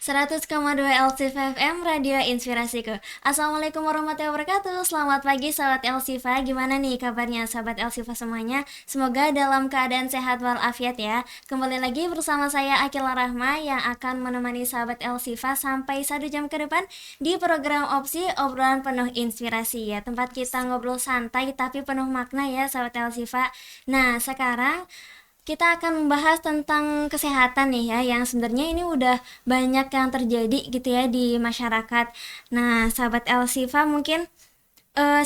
100,2 LCV FM Radio Inspirasiku. Assalamualaikum warahmatullahi wabarakatuh. Selamat pagi sahabat Elsifa. Gimana nih kabarnya sahabat Elsifa semuanya? Semoga dalam keadaan sehat walafiat ya. Kembali lagi bersama saya Akila Rahma yang akan menemani sahabat Elsifa sampai 1 jam ke depan di program Opsi Obrolan Penuh Inspirasi ya. Tempat kita ngobrol santai tapi penuh makna ya sahabat Elsifa. Nah, sekarang kita akan membahas tentang kesehatan nih ya, yang sebenarnya ini udah banyak yang terjadi gitu ya di masyarakat. Nah, sahabat Elsifa mungkin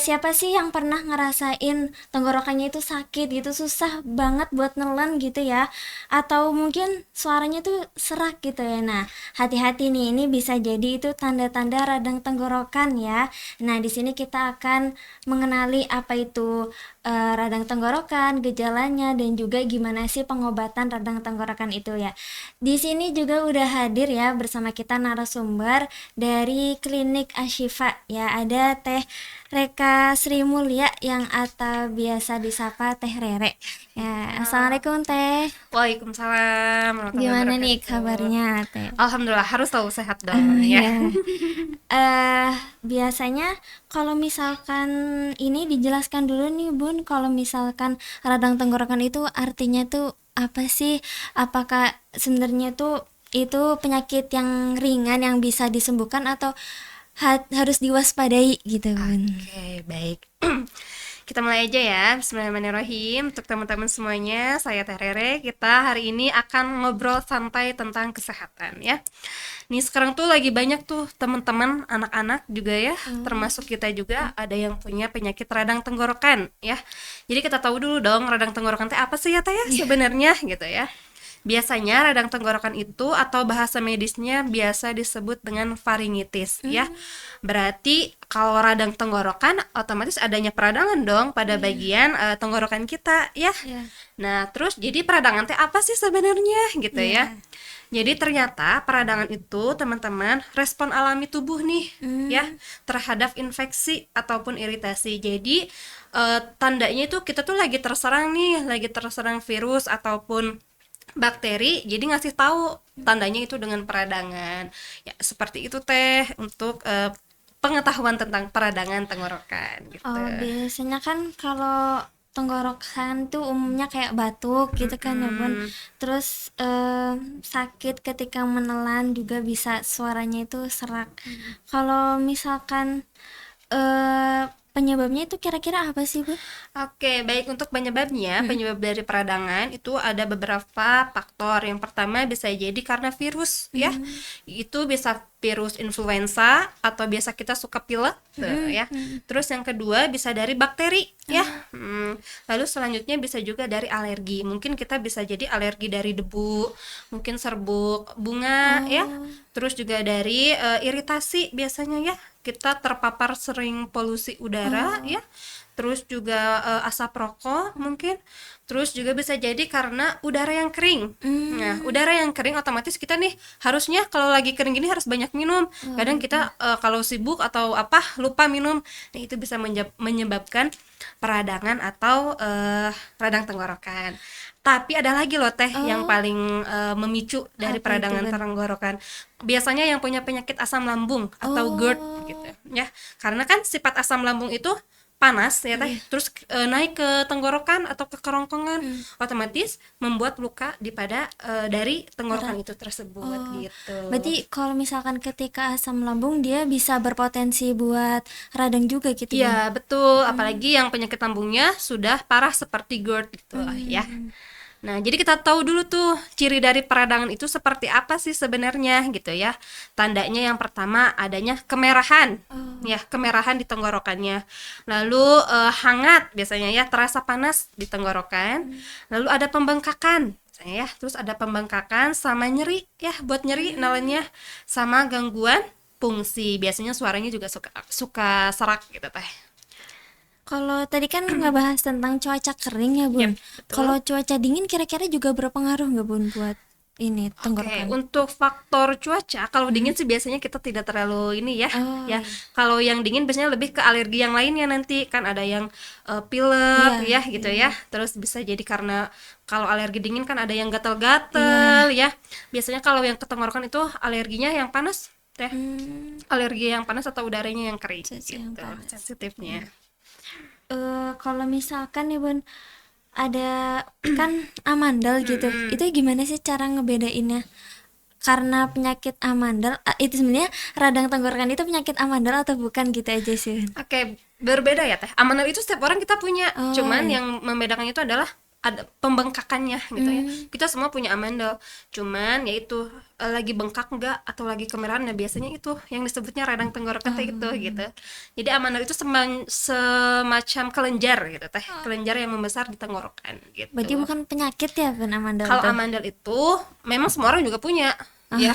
siapa sih yang pernah ngerasain tenggorokannya itu sakit gitu, susah banget buat nelen gitu ya, atau mungkin suaranya tuh serak gitu ya. Nah, hati-hati nih, ini bisa jadi itu tanda-tanda radang tenggorokan ya. Nah, di sini kita akan mengenali apa itu radang tenggorokan, gejalanya, dan juga gimana sih pengobatan radang tenggorokan itu ya. Di sini juga udah hadir ya bersama kita narasumber dari Klinik Ashifa ya, ada Teh Reka Sri Mulia yang atau biasa disapa Teh Rere. Ya, assalamualaikum Teh. Waalaikumsalam warahmatullahi Gimana nih wabarakatuh. kabarnya Teh? Alhamdulillah, harus tahu sehat dong ya. Ya. Biasanya kalau misalkan ini dijelaskan dulu nih Bun, kalau misalkan radang tenggorokan itu artinya tuh apa sih? Apakah sebenarnya tuh itu penyakit yang ringan yang bisa disembuhkan atau harus diwaspadai gitu Bun? Oke, baik. Kita mulai aja ya. Bismillahirrahmanirrahim. Untuk teman-teman semuanya, saya Teh Rere. Kita hari ini akan ngobrol santai tentang kesehatan ya. Nih sekarang tuh lagi banyak tuh teman-teman anak-anak juga ya, termasuk kita juga ada yang punya penyakit radang tenggorokan ya. Jadi kita tahu dulu dong radang tenggorokan teh apa sih ya Teh ya sebenarnya gitu ya. Biasanya radang tenggorokan itu atau bahasa medisnya biasa disebut dengan faringitis ya. Berarti kalau radang tenggorokan otomatis adanya peradangan dong pada bagian tenggorokan kita ya. Ya. Nah, terus jadi peradangan teh apa sih sebenarnya gitu ya. Jadi ternyata peradangan itu teman-teman respon alami tubuh nih ya terhadap infeksi ataupun iritasi. Jadi tandanya itu kita tuh lagi terserang nih, lagi terserang virus ataupun bakteri, jadi ngasih tahu tandanya itu dengan peradangan. Ya, seperti itu Teh untuk pengetahuan tentang peradangan tenggorokan gitu. Oh, biasanya kan kalau tenggorokan tuh umumnya kayak batuk gitu kan ya Bun. Terus sakit ketika menelan juga bisa suaranya itu serak. Kalau misalkan penyebabnya itu kira-kira apa sih Bun? Oke, baik untuk penyebabnya, penyebab dari peradangan itu ada beberapa faktor. Yang pertama bisa jadi karena virus ya. Itu bisa virus influenza atau biasa kita suka pilek tuh, ya. Terus yang kedua bisa dari bakteri ya. Lalu selanjutnya bisa juga dari alergi. Mungkin kita bisa jadi alergi dari debu, mungkin serbuk bunga ya. Terus juga dari iritasi biasanya ya. Kita terpapar sering polusi udara ya. Terus juga asap rokok mungkin. Terus juga bisa jadi karena udara yang kering. Nah, udara yang kering otomatis kita nih harusnya kalau lagi kering gini harus banyak minum. Kadang kita kalau sibuk atau apa lupa minum. Nah, itu bisa menyebabkan peradangan atau radang tenggorokan. Tapi ada lagi loh Teh yang paling memicu dari Apa itu, peradangan Bun? tenggorokan. Biasanya yang punya penyakit asam lambung atau GERD gitu ya. Karena kan sifat asam lambung itu panas ya Teh, terus naik ke tenggorokan atau ke kerongkongan, otomatis membuat luka pada dari tenggorokan itu tersebut gitu. Berarti kalau misalkan ketika asam lambung dia bisa berpotensi buat radang juga gitu Bun? Iya betul, apalagi yang penyakit lambungnya sudah parah seperti GERD gitu ya. Nah, jadi kita tahu dulu tuh ciri dari peradangan itu seperti apa sih sebenarnya gitu ya. Tandanya yang pertama adanya kemerahan. Ya, kemerahan di tenggorokannya. Lalu hangat biasanya ya, terasa panas di tenggorokan. Lalu ada pembengkakan misalnya ya. Terus ada pembengkakan sama nyeri ya, buat nyeri nelennya sama gangguan fungsi. Biasanya suaranya juga suka serak gitu Teh. Kalau tadi kan ngebahas tentang cuaca kering ya Bun. Yep, betul. Kalau cuaca dingin kira-kira juga berpengaruh nggak Bun buat? ini Oke, tenggorokan? untuk faktor cuaca, kalau dingin sih biasanya kita tidak terlalu ini ya, Oh, ya. iya. Kalau yang dingin biasanya lebih ke alergi yang lainnya nanti, kan ada yang pilek Iya, ya gitu iya. ya. Terus bisa jadi karena kalau alergi dingin kan ada yang Iya. gatal-gatal ya. Biasanya kalau yang ke tenggorokan itu alerginya yang panas, teh. Hmm, Alergi yang panas atau udaranya yang kering cuaca yang gitu, panas. sensitifnya. Kalau misalkan nih Bun, ada kan amandel gitu, Mm-mm. itu gimana sih cara ngebedainnya? Karena penyakit amandel, itu sebenarnya radang tenggorokan itu penyakit amandel atau bukan gitu aja sih Bun? Oke, berbeda ya Teh. Amanal itu setiap orang kita punya. Oh Cuman iya. yang membedakannya itu adalah ada pembengkakannya gitu ya. Hmm. Kita semua punya amandel. Cuman yaitu lagi bengkak enggak atau lagi kemerahan, nah biasanya itu yang disebutnya radang tenggorokan teh itu gitu. Jadi amandel itu semacam kelenjar gitu Teh. Kelenjar yang membesar di tenggorokan Berarti gitu. bukan penyakit ya Bun amandel Kalau tuh? amandel itu memang semua orang juga punya Oh, ya.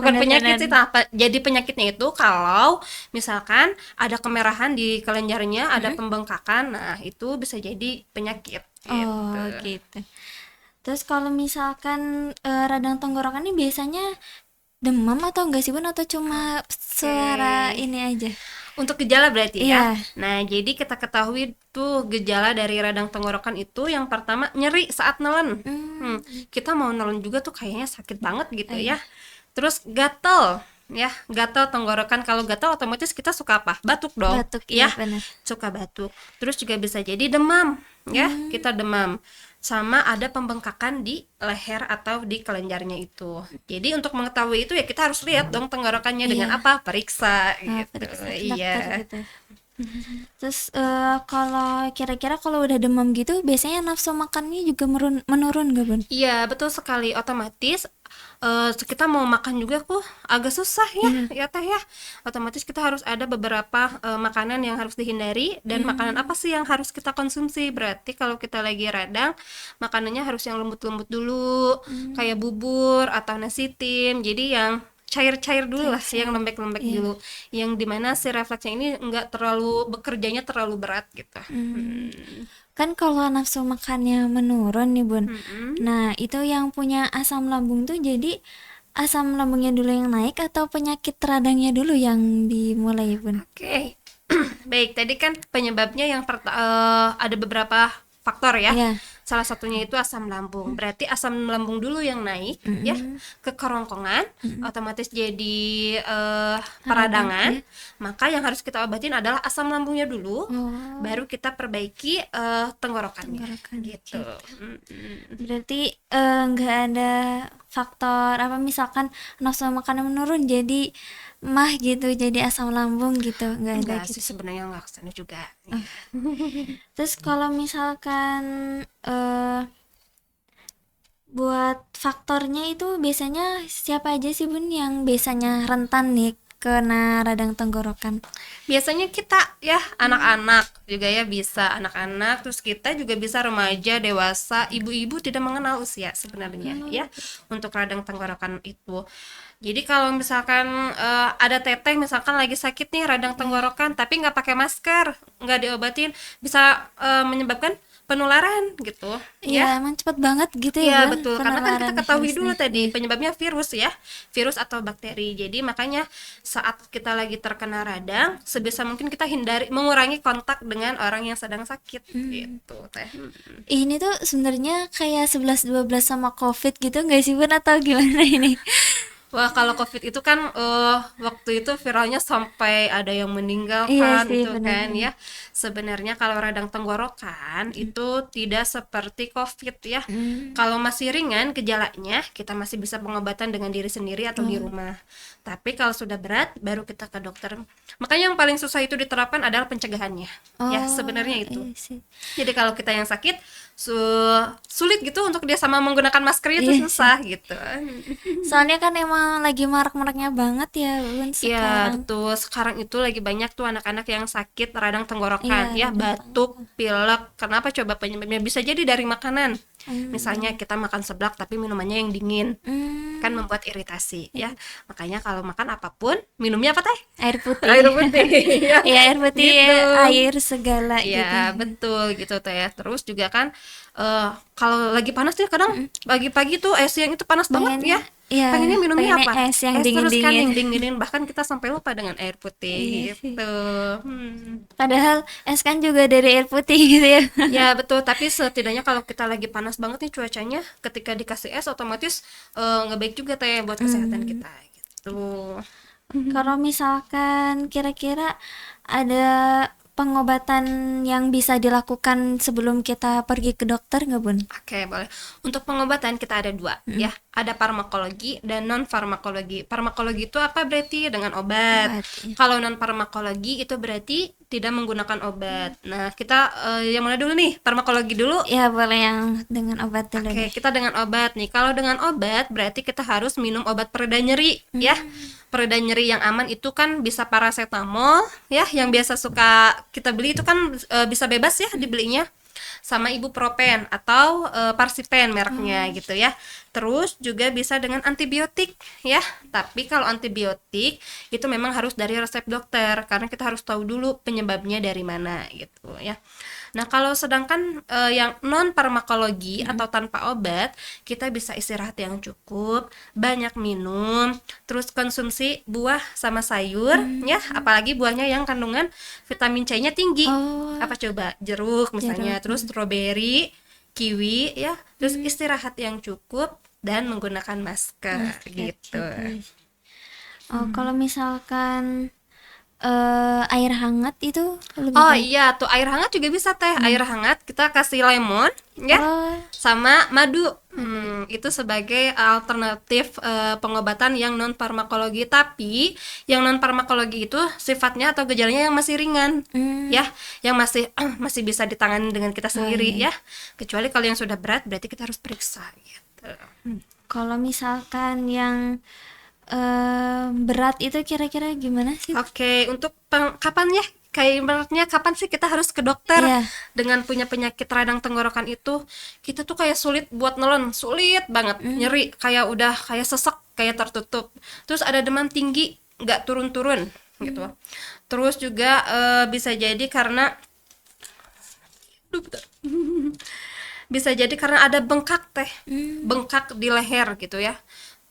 Bukan penyakit benar-benar. sih, jadi penyakitnya itu kalau misalkan ada kemerahan di kelenjarnya, ada pembengkakan, nah itu bisa jadi penyakit gitu. Oh gitu. Terus kalau misalkan radang tenggorokan ini biasanya demam atau enggak sih Bun, atau cuma suara Oke. ini aja? Untuk gejala berarti ya. Iya. Nah, jadi kita ketahui tuh gejala dari radang tenggorokan itu yang pertama nyeri saat nelen. Hmm, Kita mau nelen juga tuh kayaknya sakit banget gitu iya. ya. Terus gatel ya, gatel tenggorokan. Kalau gatel otomatis kita suka apa? Batuk dong. Batuk, iya Ya, benar. suka batuk. Terus juga bisa jadi demam ya, kita demam. Sama ada pembengkakan di leher atau di kelenjarnya itu. Jadi untuk mengetahui itu ya kita harus lihat dong tenggorokannya dengan Iya. apa? Periksa gitu. Periksa ke dokter Iya. gitu. Terus kalau kira-kira kalau udah demam gitu biasanya nafsu makannya juga menurun gak Bun? Iya, betul sekali. Otomatis kita mau makan juga kok agak susah ya, ya Teh ya. Otomatis kita harus ada beberapa makanan yang harus dihindari dan makanan apa sih yang harus kita konsumsi. Berarti kalau kita lagi radang, makanannya harus yang lembut-lembut dulu, kayak bubur atau nasi tim. Jadi yang cair-cair dulu lah, yang lembek-lembek Iya. dulu. Yang dimana si refleksnya ini enggak terlalu bekerjanya terlalu berat gitu. Kan kalau nafsu makannya menurun nih Bun. Nah, itu yang punya asam lambung tuh jadi asam lambungnya dulu yang naik atau penyakit radangnya dulu yang dimulai Bun? Oke. Baik, tadi kan penyebabnya yang ada beberapa faktor ya. Iya. Salah satunya itu asam lambung. Berarti asam lambung dulu yang naik ya ke kerongkongan, otomatis jadi peradangan. Maka yang harus kita obatin adalah asam lambungnya dulu, baru kita perbaiki tenggorokannya gitu. Berarti nggak ada faktor apa misalkan nafsu makannya menurun jadi mah gitu, jadi asam lambung gitu, nggak ada Enggak gitu. sih sebenarnya, nggak kesana juga. Terus kalau misalkan buat faktornya itu biasanya siapa aja sih Bun yang biasanya rentan nih kena radang tenggorokan? Biasanya kita ya anak-anak juga ya, bisa anak-anak, terus kita juga bisa remaja, dewasa, ibu-ibu, tidak mengenal usia sebenarnya ya untuk radang tenggorokan itu. Jadi kalau misalkan ada teteh misalkan lagi sakit nih radang tenggorokan tapi nggak pakai masker, nggak diobatin, bisa menyebabkan penularan gitu ya. Iya, emang cepet banget gitu ya Iya Bun betul, karena kan kita penularan ketahui dulu virusnya. tadi penyebabnya virus ya, virus atau bakteri. Jadi makanya saat kita lagi terkena radang, sebisa mungkin kita hindari, mengurangi kontak dengan orang yang sedang sakit gitu Teh. Ini tuh sebenarnya kayak 11-12 sama COVID gitu nggak sih Bun, atau gimana ini? Wah, kalau COVID itu kan waktu itu viralnya sampai ada yang meninggal Iya kan sih itu kan benar-benar. ya. Sebenarnya kalau radang tenggorokan itu tidak seperti COVID ya. Kalau masih ringan gejalanya, kita masih bisa pengobatan dengan diri sendiri atau di rumah. Tapi kalau sudah berat baru kita ke dokter. Makanya yang paling susah itu diterapkan adalah pencegahannya. Ya, sebenarnya itu. Iya sih. Jadi kalau kita yang sakit sulit gitu untuk dia sama menggunakan masker itu Iya susah gitu. Soalnya kan emang lagi marak-maraknya banget ya Bun Iya, sekarang. betul. Sekarang itu lagi banyak tuh anak-anak yang sakit radang tenggorokan, Iya, ya, gampang. batuk, pilek. Kenapa coba penyebabnya? Bisa jadi dari makanan. Misalnya Hmm. kita makan seblak tapi minumannya yang dingin, kan Hmm. membuat iritasi, ya. Makanya kalau makan apapun, minumnya apa teh? Air Air putih. putih, ya, Iya, air putih, gitu. air segala gitu. Iya, betul gitu teh ya. Terus juga kan kalau lagi panas tuh kadang Mm-mm. pagi-pagi tuh siang itu panas banget ya. Pengennya, iya, Pengennya minumnya pengennya apa? es yang Es terus kan dingin-dingin. yang dinginin, bahkan kita sampai lupa dengan air Iya putih sih. gitu. Hmm. Padahal es kan juga dari air putih gitu ya. Ya betul, tapi setidaknya kalau kita lagi panas banget nih cuacanya, ketika dikasih es otomatis nggak baik juga teh buat kesehatan Hmm. kita gitu. Kalau misalkan kira-kira ada pengobatan yang bisa dilakukan sebelum kita pergi ke dokter nggak, Bun? Oke, boleh. Untuk pengobatan kita ada dua, Mm-mm. ya. Ada farmakologi dan non farmakologi. Farmakologi itu apa berarti? Dengan obat. Obat, ya. Kalau non farmakologi itu berarti tidak menggunakan obat. Nah, kita yang mana dulu nih? Farmakologi dulu. Ya, boleh yang dengan obat dulu Oke, deh. kita dengan obat nih. Kalau dengan obat berarti kita harus minum obat pereda nyeri, ya. Pereda nyeri yang aman itu kan bisa paracetamol, ya, yang biasa suka kita beli itu kan bisa bebas ya dibelinya. Sama ibuprofen atau Parsipen mereknya gitu ya. Terus juga bisa dengan antibiotik ya. Tapi kalau antibiotik itu memang harus dari resep dokter karena kita harus tahu dulu penyebabnya dari mana gitu ya. Nah, kalau sedangkan yang non farmakologi atau tanpa obat, kita bisa istirahat yang cukup, banyak minum, terus konsumsi buah sama sayur ya, apalagi buahnya yang kandungan vitamin C-nya tinggi. Oh, Apa coba? Jeruk misalnya, jeruk. terus strawberry, kiwi ya, terus istirahat yang cukup dan menggunakan masker Masker gitu. juga. Oh, kalau misalkan air hangat itu lebih Oh baik. iya, tuh air hangat juga bisa teh. Air hangat kita kasih lemon ya, Oh, sama madu. Itu sebagai alternatif pengobatan yang non farmakologi. Tapi yang non farmakologi itu sifatnya atau gejalanya yang masih ringan, hmm, ya, yang masih masih bisa ditangani dengan kita oh sendiri iya. ya. Kecuali kalau yang sudah berat, berarti kita harus periksa gitu. Kalau misalkan yang berat itu kira-kira gimana sih? Oke, untuk kapan ya? Kayak ibaratnya kapan sih kita harus ke dokter Iya. dengan punya penyakit radang tenggorokan itu? Kita tuh kayak sulit buat nelen, sulit banget, nyeri, kayak udah kayak sesek, kayak tertutup. Terus ada demam tinggi, nggak turun-turun gitu. Terus juga bisa jadi karena Duh, bentar. Bisa jadi karena ada bengkak teh, bengkak di leher gitu ya.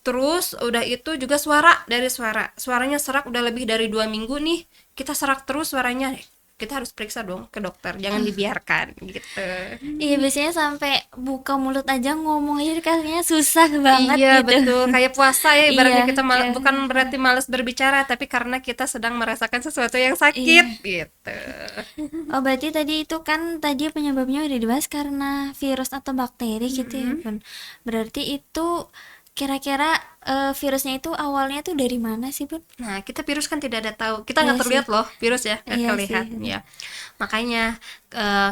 Terus udah itu juga suaranya serak udah lebih dari 2 minggu nih, kita serak terus suaranya, kita harus periksa dong ke dokter, jangan dibiarkan gitu. Iya, biasanya sampai buka mulut aja ngomong aja kayaknya susah banget Iya gitu. betul, kayak puasa ya ibaratnya Iya, kita kayak bukan berarti malas berbicara, tapi karena kita sedang merasakan sesuatu yang sakit iya. gitu. Oh, berarti tadi itu kan tadi penyebabnya udah dibahas karena virus atau bakteri gitu ya, Bun. Berarti itu kira-kira virusnya itu awalnya tuh dari mana sih, Bun? Nah, kita virus kan tidak ada tahu, kita Iya nggak sih. terlihat loh virus ya, nggak Iya sih. terlihat ya. Makanya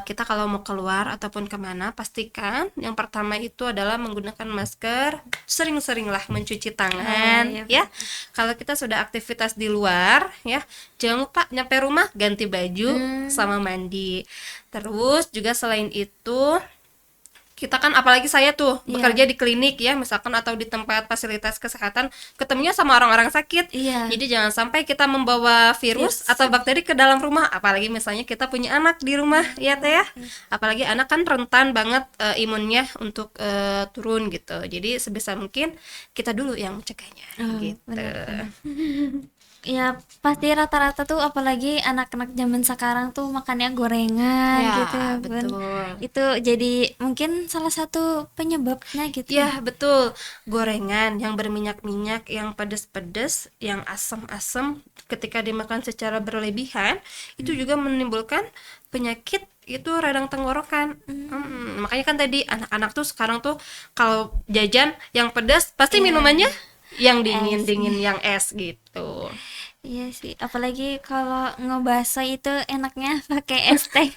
kita kalau mau keluar ataupun kemana, pastikan yang pertama itu adalah menggunakan masker, sering-seringlah mencuci Oh, tangan iya. ya. Kalau kita sudah aktivitas di luar ya, jangan lupa nyampe rumah ganti baju sama mandi. Terus juga selain itu kita kan apalagi saya tuh Iya. bekerja di klinik ya misalkan atau di tempat fasilitas kesehatan ketemunya sama orang-orang sakit, Iya. jadi jangan sampai kita membawa virus atau bakteri ke dalam rumah, apalagi misalnya kita punya anak di rumah ya teh ya, apalagi anak kan rentan banget imunnya untuk turun gitu, jadi sebisa mungkin kita dulu yang mencegahnya Oh, gitu. benar-benar. Ya, pasti rata-rata tuh apalagi anak-anak zaman sekarang tuh makannya gorengan Ya gitu ya, Bun. betul. Itu jadi mungkin salah satu penyebabnya gitu ya. Ya, betul. Gorengan yang berminyak-minyak, yang pedas-pedas, yang asam-asam ketika dimakan secara berlebihan, itu juga menimbulkan penyakit itu radang tenggorokan. Makanya kan tadi anak-anak tuh sekarang tuh kalau jajan yang pedas pasti minumannya yang dingin-dingin, yang es gitu. Iya sih, apalagi kalau ngebahso itu enaknya pakai es teh.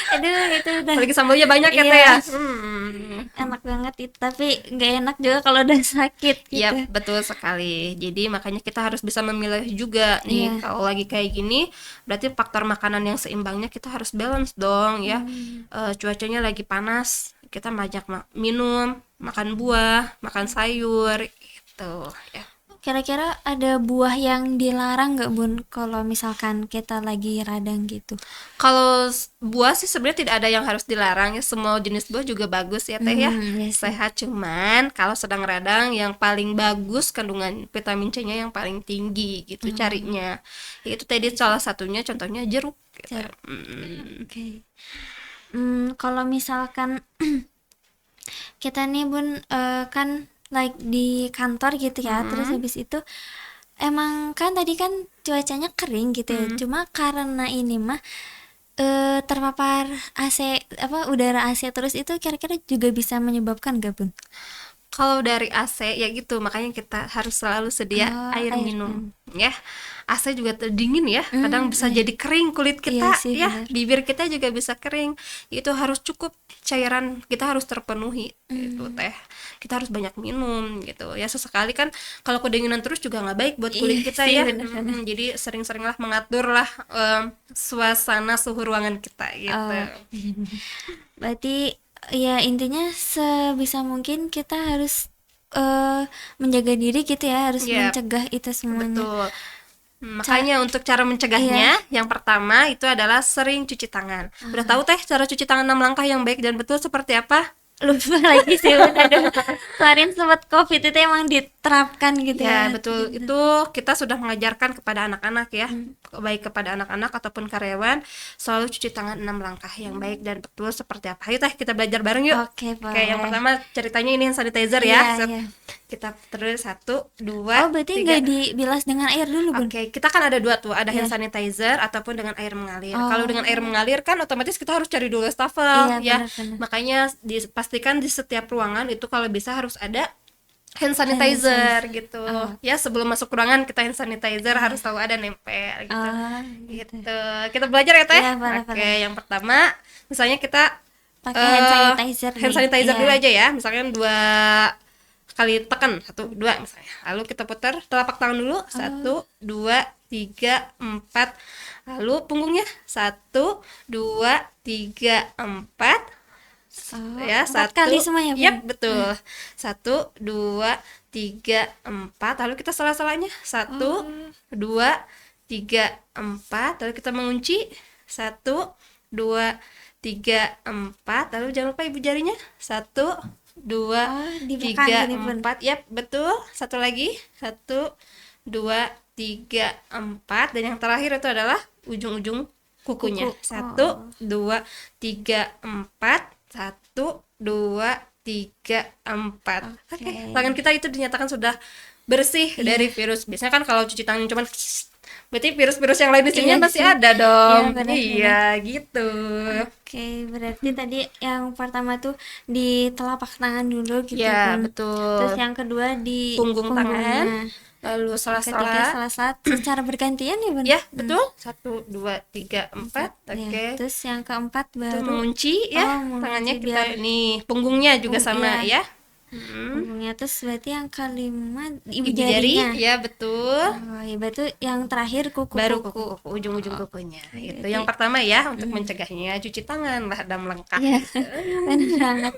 Aduh, itu udah Apalagi sambalnya banyak ya teh ya. iya, enak banget itu, tapi nggak enak juga kalau udah sakit Iya, gitu. betul sekali. Jadi makanya kita harus bisa memilah juga nih. Iya. Kalau lagi kayak gini, berarti faktor makanan yang seimbangnya kita harus balance dong ya. Cuacanya lagi panas, kita banyak minum, makan buah, makan sayur gitu ya. Kira-kira ada buah yang dilarang nggak Bun kalau misalkan kita lagi radang gitu? Kalau buah sih sebenarnya tidak ada yang harus dilarang ya, semua jenis buah juga bagus ya teh ya. Iya sih. Sehat, cuman kalau sedang radang yang paling bagus kandungan vitamin C-nya yang paling tinggi gitu carinya. Itu tadi salah satunya contohnya jeruk gitu. Jar- Oke. Kalau misalkan kita nih Bun kan like di kantor gitu ya, terus habis itu emang kan tadi kan cuacanya kering gitu ya, cuma karena ini mah terpapar AC apa udara AC terus itu kira-kira juga bisa menyebabkan gak Bun? Kalau dari AC ya gitu, makanya kita harus selalu sedia Oh, air air minum ya. AC juga dingin ya, kadang bisa iya. jadi kering kulit Iya kita sih ya, benar. bibir kita juga bisa kering. Itu harus cukup cairan kita harus terpenuhi gitu teh. Kita harus banyak minum gitu. Ya sesekali kan kalau kedinginan terus juga nggak baik buat kulit Iya kita sih ya. benar-benar. Jadi sering-seringlah mengatur lah suasana suhu ruangan kita gitu. Oh, berarti ya intinya sebisa mungkin kita harus menjaga diri gitu ya, harus Ya, mencegah itu semuanya. betul. Makanya untuk cara mencegahnya, yang pertama itu adalah sering cuci tangan. Udah tahu teh cara cuci tangan 6 langkah yang baik dan betul seperti apa? Lupa lagi sih Bun, aduh. Kemarin sempat COVID itu emang diterapkan gitu Ya, ya. betul. Itu kita sudah mengajarkan kepada anak-anak ya, baik kepada anak-anak ataupun karyawan, selalu cuci tangan 6 langkah yang baik dan betul seperti apa. Ayo teh kita belajar bareng yuk. Oke, Oke, yang boleh. pertama ceritanya ini hand sanitizer Iya, ya. Set. iya. Kita terus 1, Oh, 2, berarti 3. nggak dibilas dengan air dulu Bun? Oke, kita kan ada dua tuh, ada hand Iya. sanitizer ataupun dengan air mengalir. Oh. Kalau dengan air mengalir kan otomatis kita harus cari dulu Iya, wastafel ya. benar-benar. Makanya dipastikan di setiap ruangan itu kalau bisa harus ada hand sanitizer gitu. Ya, sebelum masuk ruangan kita hand sanitizer harus selalu ada nempel gitu. Oh, Gitu. Kita belajar ya, Teh? Iya, boleh, Oke, boleh. yang pertama misalnya kita Pakai hand sanitizer hand nih. sanitizer Iya. dulu aja ya. Misalkan 2 kali tekan 1, 2 misalnya. Lalu kita putar telapak tangan dulu 1, 2, 3, 4. Lalu punggungnya 1, 2, 3, 4. Oh, Ya, 4 1. kali semuanya Bun? Yap, betul. 1, 2, 3, 4. Lalu kita salah-salahnya 1, 2, 3, 4. Lalu kita mengunci 1, 2, 3, 4. Lalu jangan lupa ibu jarinya 1, 2, di belakang 3, gini, Bun. 4. Yap, betul. Satu lagi 1, 2, 3, 4. Dan yang terakhir itu adalah ujung-ujung kukunya. Kuku. 1, 2, 3, 4. 1, 2, 3, 4. Oke, tangan kita itu dinyatakan sudah bersih dari virus. Biasanya kan kalau cuci tangan cuman berarti virus-virus yang lain di sini Iya masih sih. ada dong. Iya, benar, Iya, gitu. Oke, berarti tadi yang pertama tuh di telapak tangan dulu gitu Ya, Bun. Terus betul. yang kedua di Punggung tangan, punggungnya. lalu Ketiga salah-salah. salah satu secara bergantian ya Bun? Ya, betul. 1, 2, 3, 4. Ya, Oke. terus yang keempat Itu baru mengunci ya, mengunci tangannya kita biar nih, punggungnya juga sama iya. ya. punggungnya. Terus berarti yang kelima ibu Ibu jari, jarinya. ya betul. Oh, ya berarti yang terakhir kuku. Baru kuku, ujung-ujung kukunya. Itu yang pertama ya, untuk mencegahnya cuci tangan lah dalam langkah. Iya, benar banget.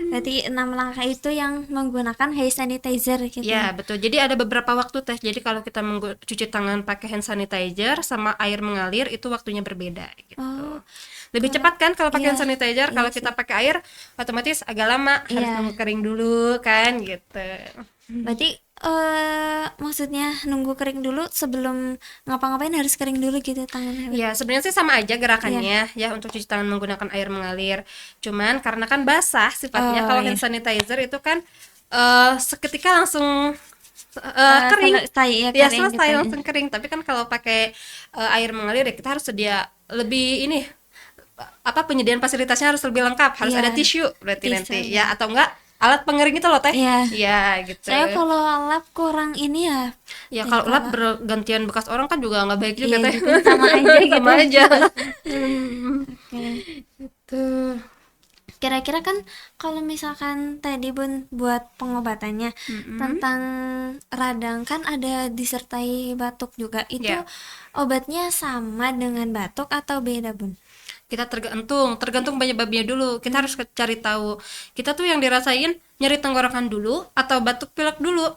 Berarti 6 langkah itu yang menggunakan hand sanitizer gitu. Ya, betul. Jadi ada beberapa waktu tes. Jadi kalau kita cuci tangan pakai hand sanitizer sama air mengalir itu waktunya berbeda gitu. Oh, Lebih cepat kan kalau pakai hand iya, sanitizer, kalau kita pakai air otomatis agak lama, harus Iya. nunggu kering dulu kan gitu. berarti maksudnya nunggu kering dulu sebelum ngapa-ngapain harus kering dulu gitu tangannya. Ya, sebenarnya sih sama aja gerakannya ya untuk cuci tangan menggunakan air mengalir. Cuman karena kan basah sifatnya, Oh, kalau iya. hand sanitizer itu kan seketika langsung kering. Selesai ya Ya, kering selesai gitu. langsung kering. Tapi kan kalau pakai air mengalir ya kita harus sedia lebih ini apa penyediaan fasilitasnya harus lebih lengkap. Harus Iya. ada tisu berarti Tisu, nanti ya. ya, atau enggak alat pengering itu loh teh. Iya. Iya gitu. Saya kalau lap kurang ini ya. Ya Jadi kalau lap kalau bergantian bekas orang kan juga nggak baik juga iya teh. juga sama aja gitu. Sama aja. Oke. Tuh. Kira-kira kan kalau misalkan tadi Bun buat pengobatannya tentang radang kan ada disertai batuk juga. Itu Ya. obatnya sama dengan batuk atau beda Bun? Kita tergantung penyebabnya dulu. Kita harus cari tahu kita tuh yang dirasain nyeri tenggorokan dulu atau batuk pilek dulu.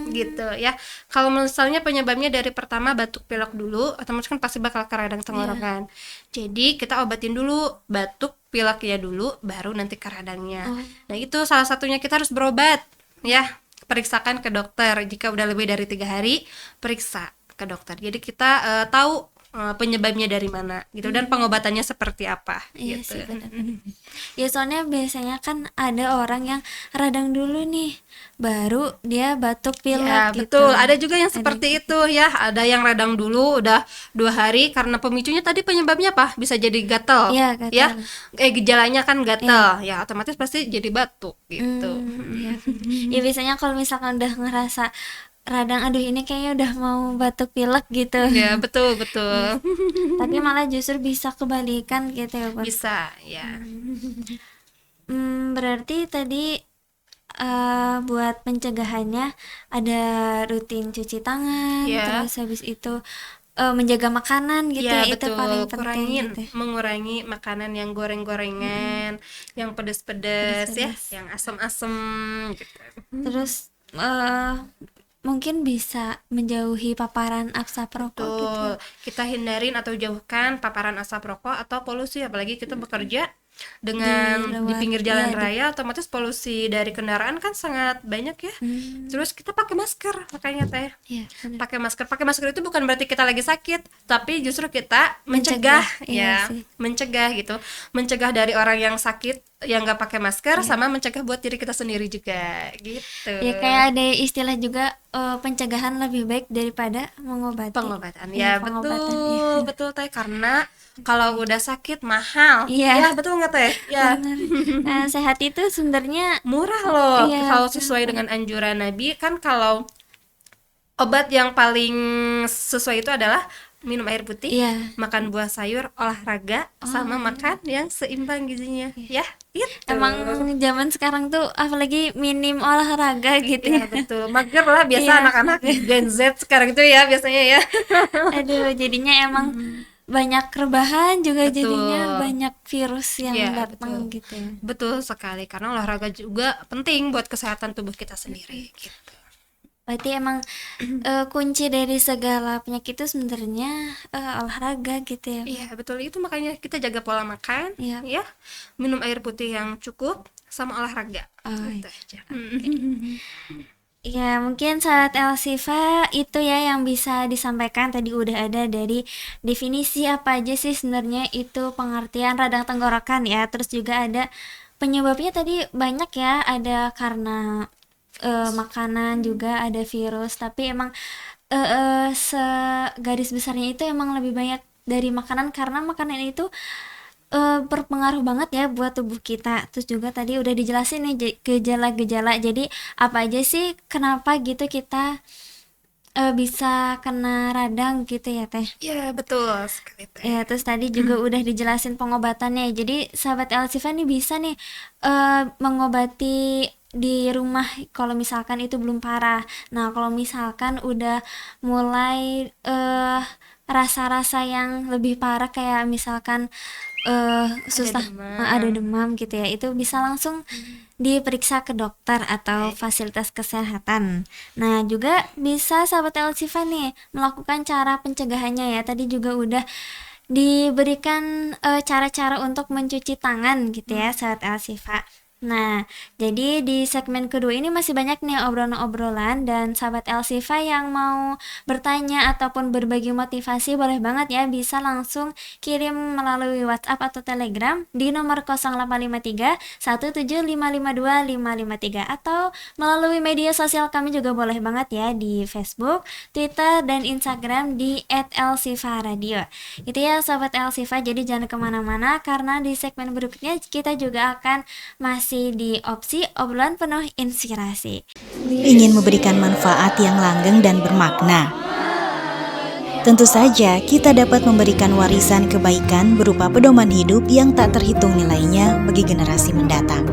Gitu ya. Kalau misalnya penyebabnya dari pertama batuk pilek dulu, otomatis kan pasti bakal ke radang tenggorokan. Jadi kita obatin dulu batuk pileknya dulu, baru nanti ke radangnya. Nah itu salah satunya kita harus berobat ya. Periksakan ke dokter. Jika udah lebih dari 3 hari, periksa ke dokter. Jadi kita tahu penyebabnya dari mana gitu dan pengobatannya seperti apa Iya gitu. sih benar. Ya soalnya biasanya kan ada orang yang radang dulu nih, baru dia batuk Ya pilek gitu. betul, ada juga yang seperti itu ya. Ada yang radang dulu udah 2 hari karena pemicunya tadi penyebabnya apa? Bisa jadi gatel Iya, gatal. ya. Gejalanya kan gatel ya, otomatis pasti jadi batuk gitu. Iya. Ya biasanya kalau misalkan udah ngerasa radang, aduh ini kayaknya udah mau batuk pilek gitu. Ya betul betul. Tapi malah justru bisa kebalikan gitu ya Bun. Bisa ya. Berarti tadi buat pencegahannya ada rutin cuci tangan, Ya. terus habis itu menjaga makanan gitu Ya ya, itu betul, paling penting gitu. mengurangi makanan yang goreng-gorengan, yang pedes-pedes ya, yang asam-asam gitu. Terus mungkin bisa menjauhi paparan asap rokok gitu. Betul. Kita hindarin atau jauhkan paparan asap rokok atau polusi, apalagi kita bekerja dengan di pinggir jalan raya, otomatis polusi dari kendaraan kan sangat banyak ya. Terus kita pakai masker, makanya teh. Iya, benar. Pakai masker itu bukan berarti kita lagi sakit, tapi justru kita mencegah iya ya, sih. mencegah gitu, mencegah dari orang yang sakit yang nggak pakai masker, sama mencegah buat diri kita sendiri juga gitu. Ya kayak ada istilah juga pencegahan lebih baik daripada mengobati. Pengobatan Iya, ya pengobatan, betul betul teh, karena kalau udah sakit mahal. Iya. Ya betul nggak teh ya. Benar. Sehat itu sebenarnya Murah loh. Iya, Kalau sesuai dengan anjuran Nabi kan, kalau obat yang paling sesuai itu adalah minum air putih, Iya. makan buah sayur, olahraga, sama makan yang seimbang gizinya ya. Gitu. Emang zaman sekarang tuh apalagi minim olahraga gitu Ya ya. betul, mager lah biasa Iya. anak-anak Gen Z sekarang itu ya biasanya ya. Aduh, jadinya emang banyak rebahan juga, Betul. jadinya banyak virus yang Iya, datang betul. gitu ya. Betul sekali, karena olahraga juga penting buat kesehatan tubuh kita sendiri gitu. Berarti emang kunci dari segala penyakit itu sebenarnya olahraga gitu ya. Iya betul, itu makanya kita jaga pola makan, Iya. ya, minum air putih yang cukup, sama olahraga. Oh, Gitu aja. Ya mungkin sahabat Elsifa itu ya yang bisa disampaikan. Tadi udah ada dari definisi apa aja sih sebenarnya itu pengertian radang tenggorokan ya. Terus juga ada penyebabnya tadi banyak ya, ada karena makanan, juga ada virus. Tapi emang segaris besarnya itu emang lebih banyak dari makanan, karena makanan itu berpengaruh banget ya buat tubuh kita. Terus juga tadi udah dijelasin nih gejala-gejala. Jadi apa aja sih, kenapa gitu kita bisa kena radang gitu ya Teh. Ya betul sekali teh. Ya, terus tadi juga udah dijelasin pengobatannya. Jadi sahabat Elsifa nih bisa nih mengobati di rumah kalau misalkan itu belum parah. Nah, kalau misalkan udah mulai rasa-rasa yang lebih parah, kayak misalkan susah, demam. ada demam gitu ya, itu bisa langsung diperiksa ke dokter atau fasilitas kesehatan. Nah, juga bisa sahabat Elsifa nih melakukan cara pencegahannya ya. Tadi juga udah diberikan cara-cara untuk mencuci tangan gitu ya sahabat Elsifa. Nah, jadi di segmen kedua ini masih banyak nih obrolan-obrolan, dan sahabat Elsifa yang mau bertanya ataupun berbagi motivasi boleh banget ya, bisa langsung kirim melalui WhatsApp atau Telegram di nomor 0853 17552 553, atau melalui media sosial kami juga boleh banget ya, di Facebook, Twitter, dan Instagram di @elsifaradio. Itu ya sahabat Elsifa, jadi jangan kemana-mana karena di segmen berikutnya kita juga akan masih masih di opsi obrolan penuh inspirasi. Ingin memberikan manfaat yang langgeng dan bermakna. Tentu saja kita dapat memberikan warisan kebaikan berupa pedoman hidup yang tak terhitung nilainya bagi generasi mendatang.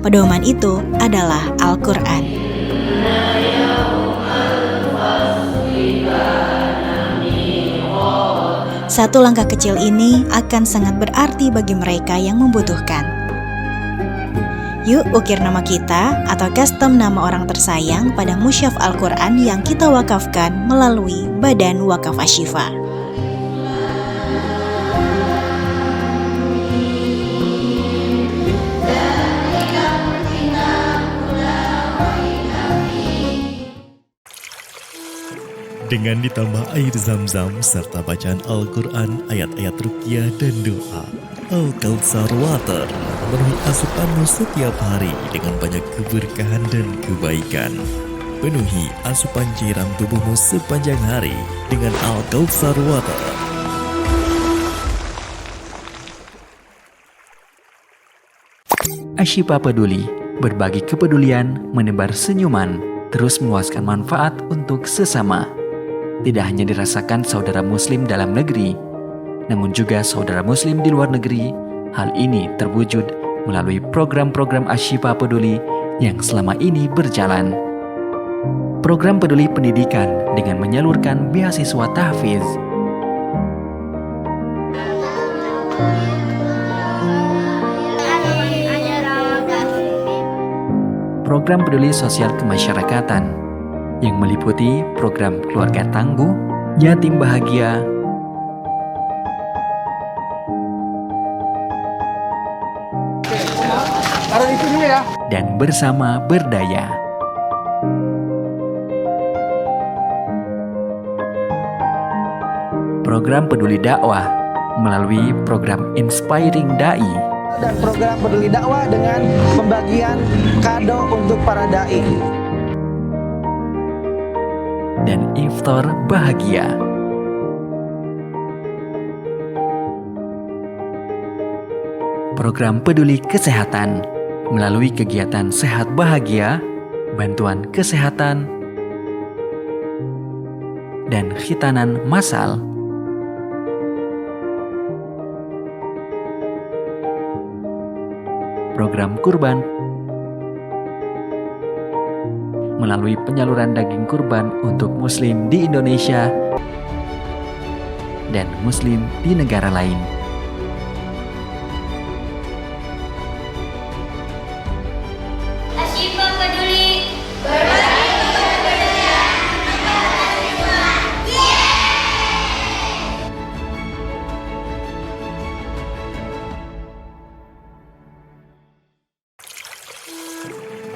Pedoman itu adalah Al-Quran. Satu langkah kecil ini akan sangat berarti bagi mereka yang membutuhkan. Yuk ukir nama kita atau custom nama orang tersayang pada musyaf Al-Quran yang kita wakafkan melalui Badan Wakaf Asy-Syifa. Dengan ditambah air zam-zam serta bacaan Al-Quran, ayat-ayat ruqyah dan doa, Al-Kautsar Water memenuhi asupanmu setiap hari dengan banyak keberkahan dan kebaikan. Penuhi asupan cairan tubuhmu sepanjang hari dengan Al-Kautsar Water. Asy-Syifa Peduli, berbagi kepedulian, menebar senyuman, terus meluaskan manfaat untuk sesama. Tidak hanya dirasakan saudara muslim dalam negeri, namun juga saudara muslim di luar negeri. Hal ini terwujud melalui program-program Asy-Syifa Peduli yang selama ini berjalan. Program peduli pendidikan dengan menyalurkan beasiswa tahfiz. Program peduli sosial kemasyarakatan yang meliputi program keluarga tangguh, yatim bahagia, dan bersama berdaya. Program peduli dakwah melalui program Inspiring Dai dan program peduli dakwah dengan pembagian kado untuk para dai. Dan iftar bahagia. Program peduli kesehatan melalui kegiatan sehat bahagia, bantuan kesehatan, dan khitanan massal. Program kurban melalui penyaluran daging kurban untuk muslim di Indonesia dan muslim di negara lain. Asy-Syifa Peduli.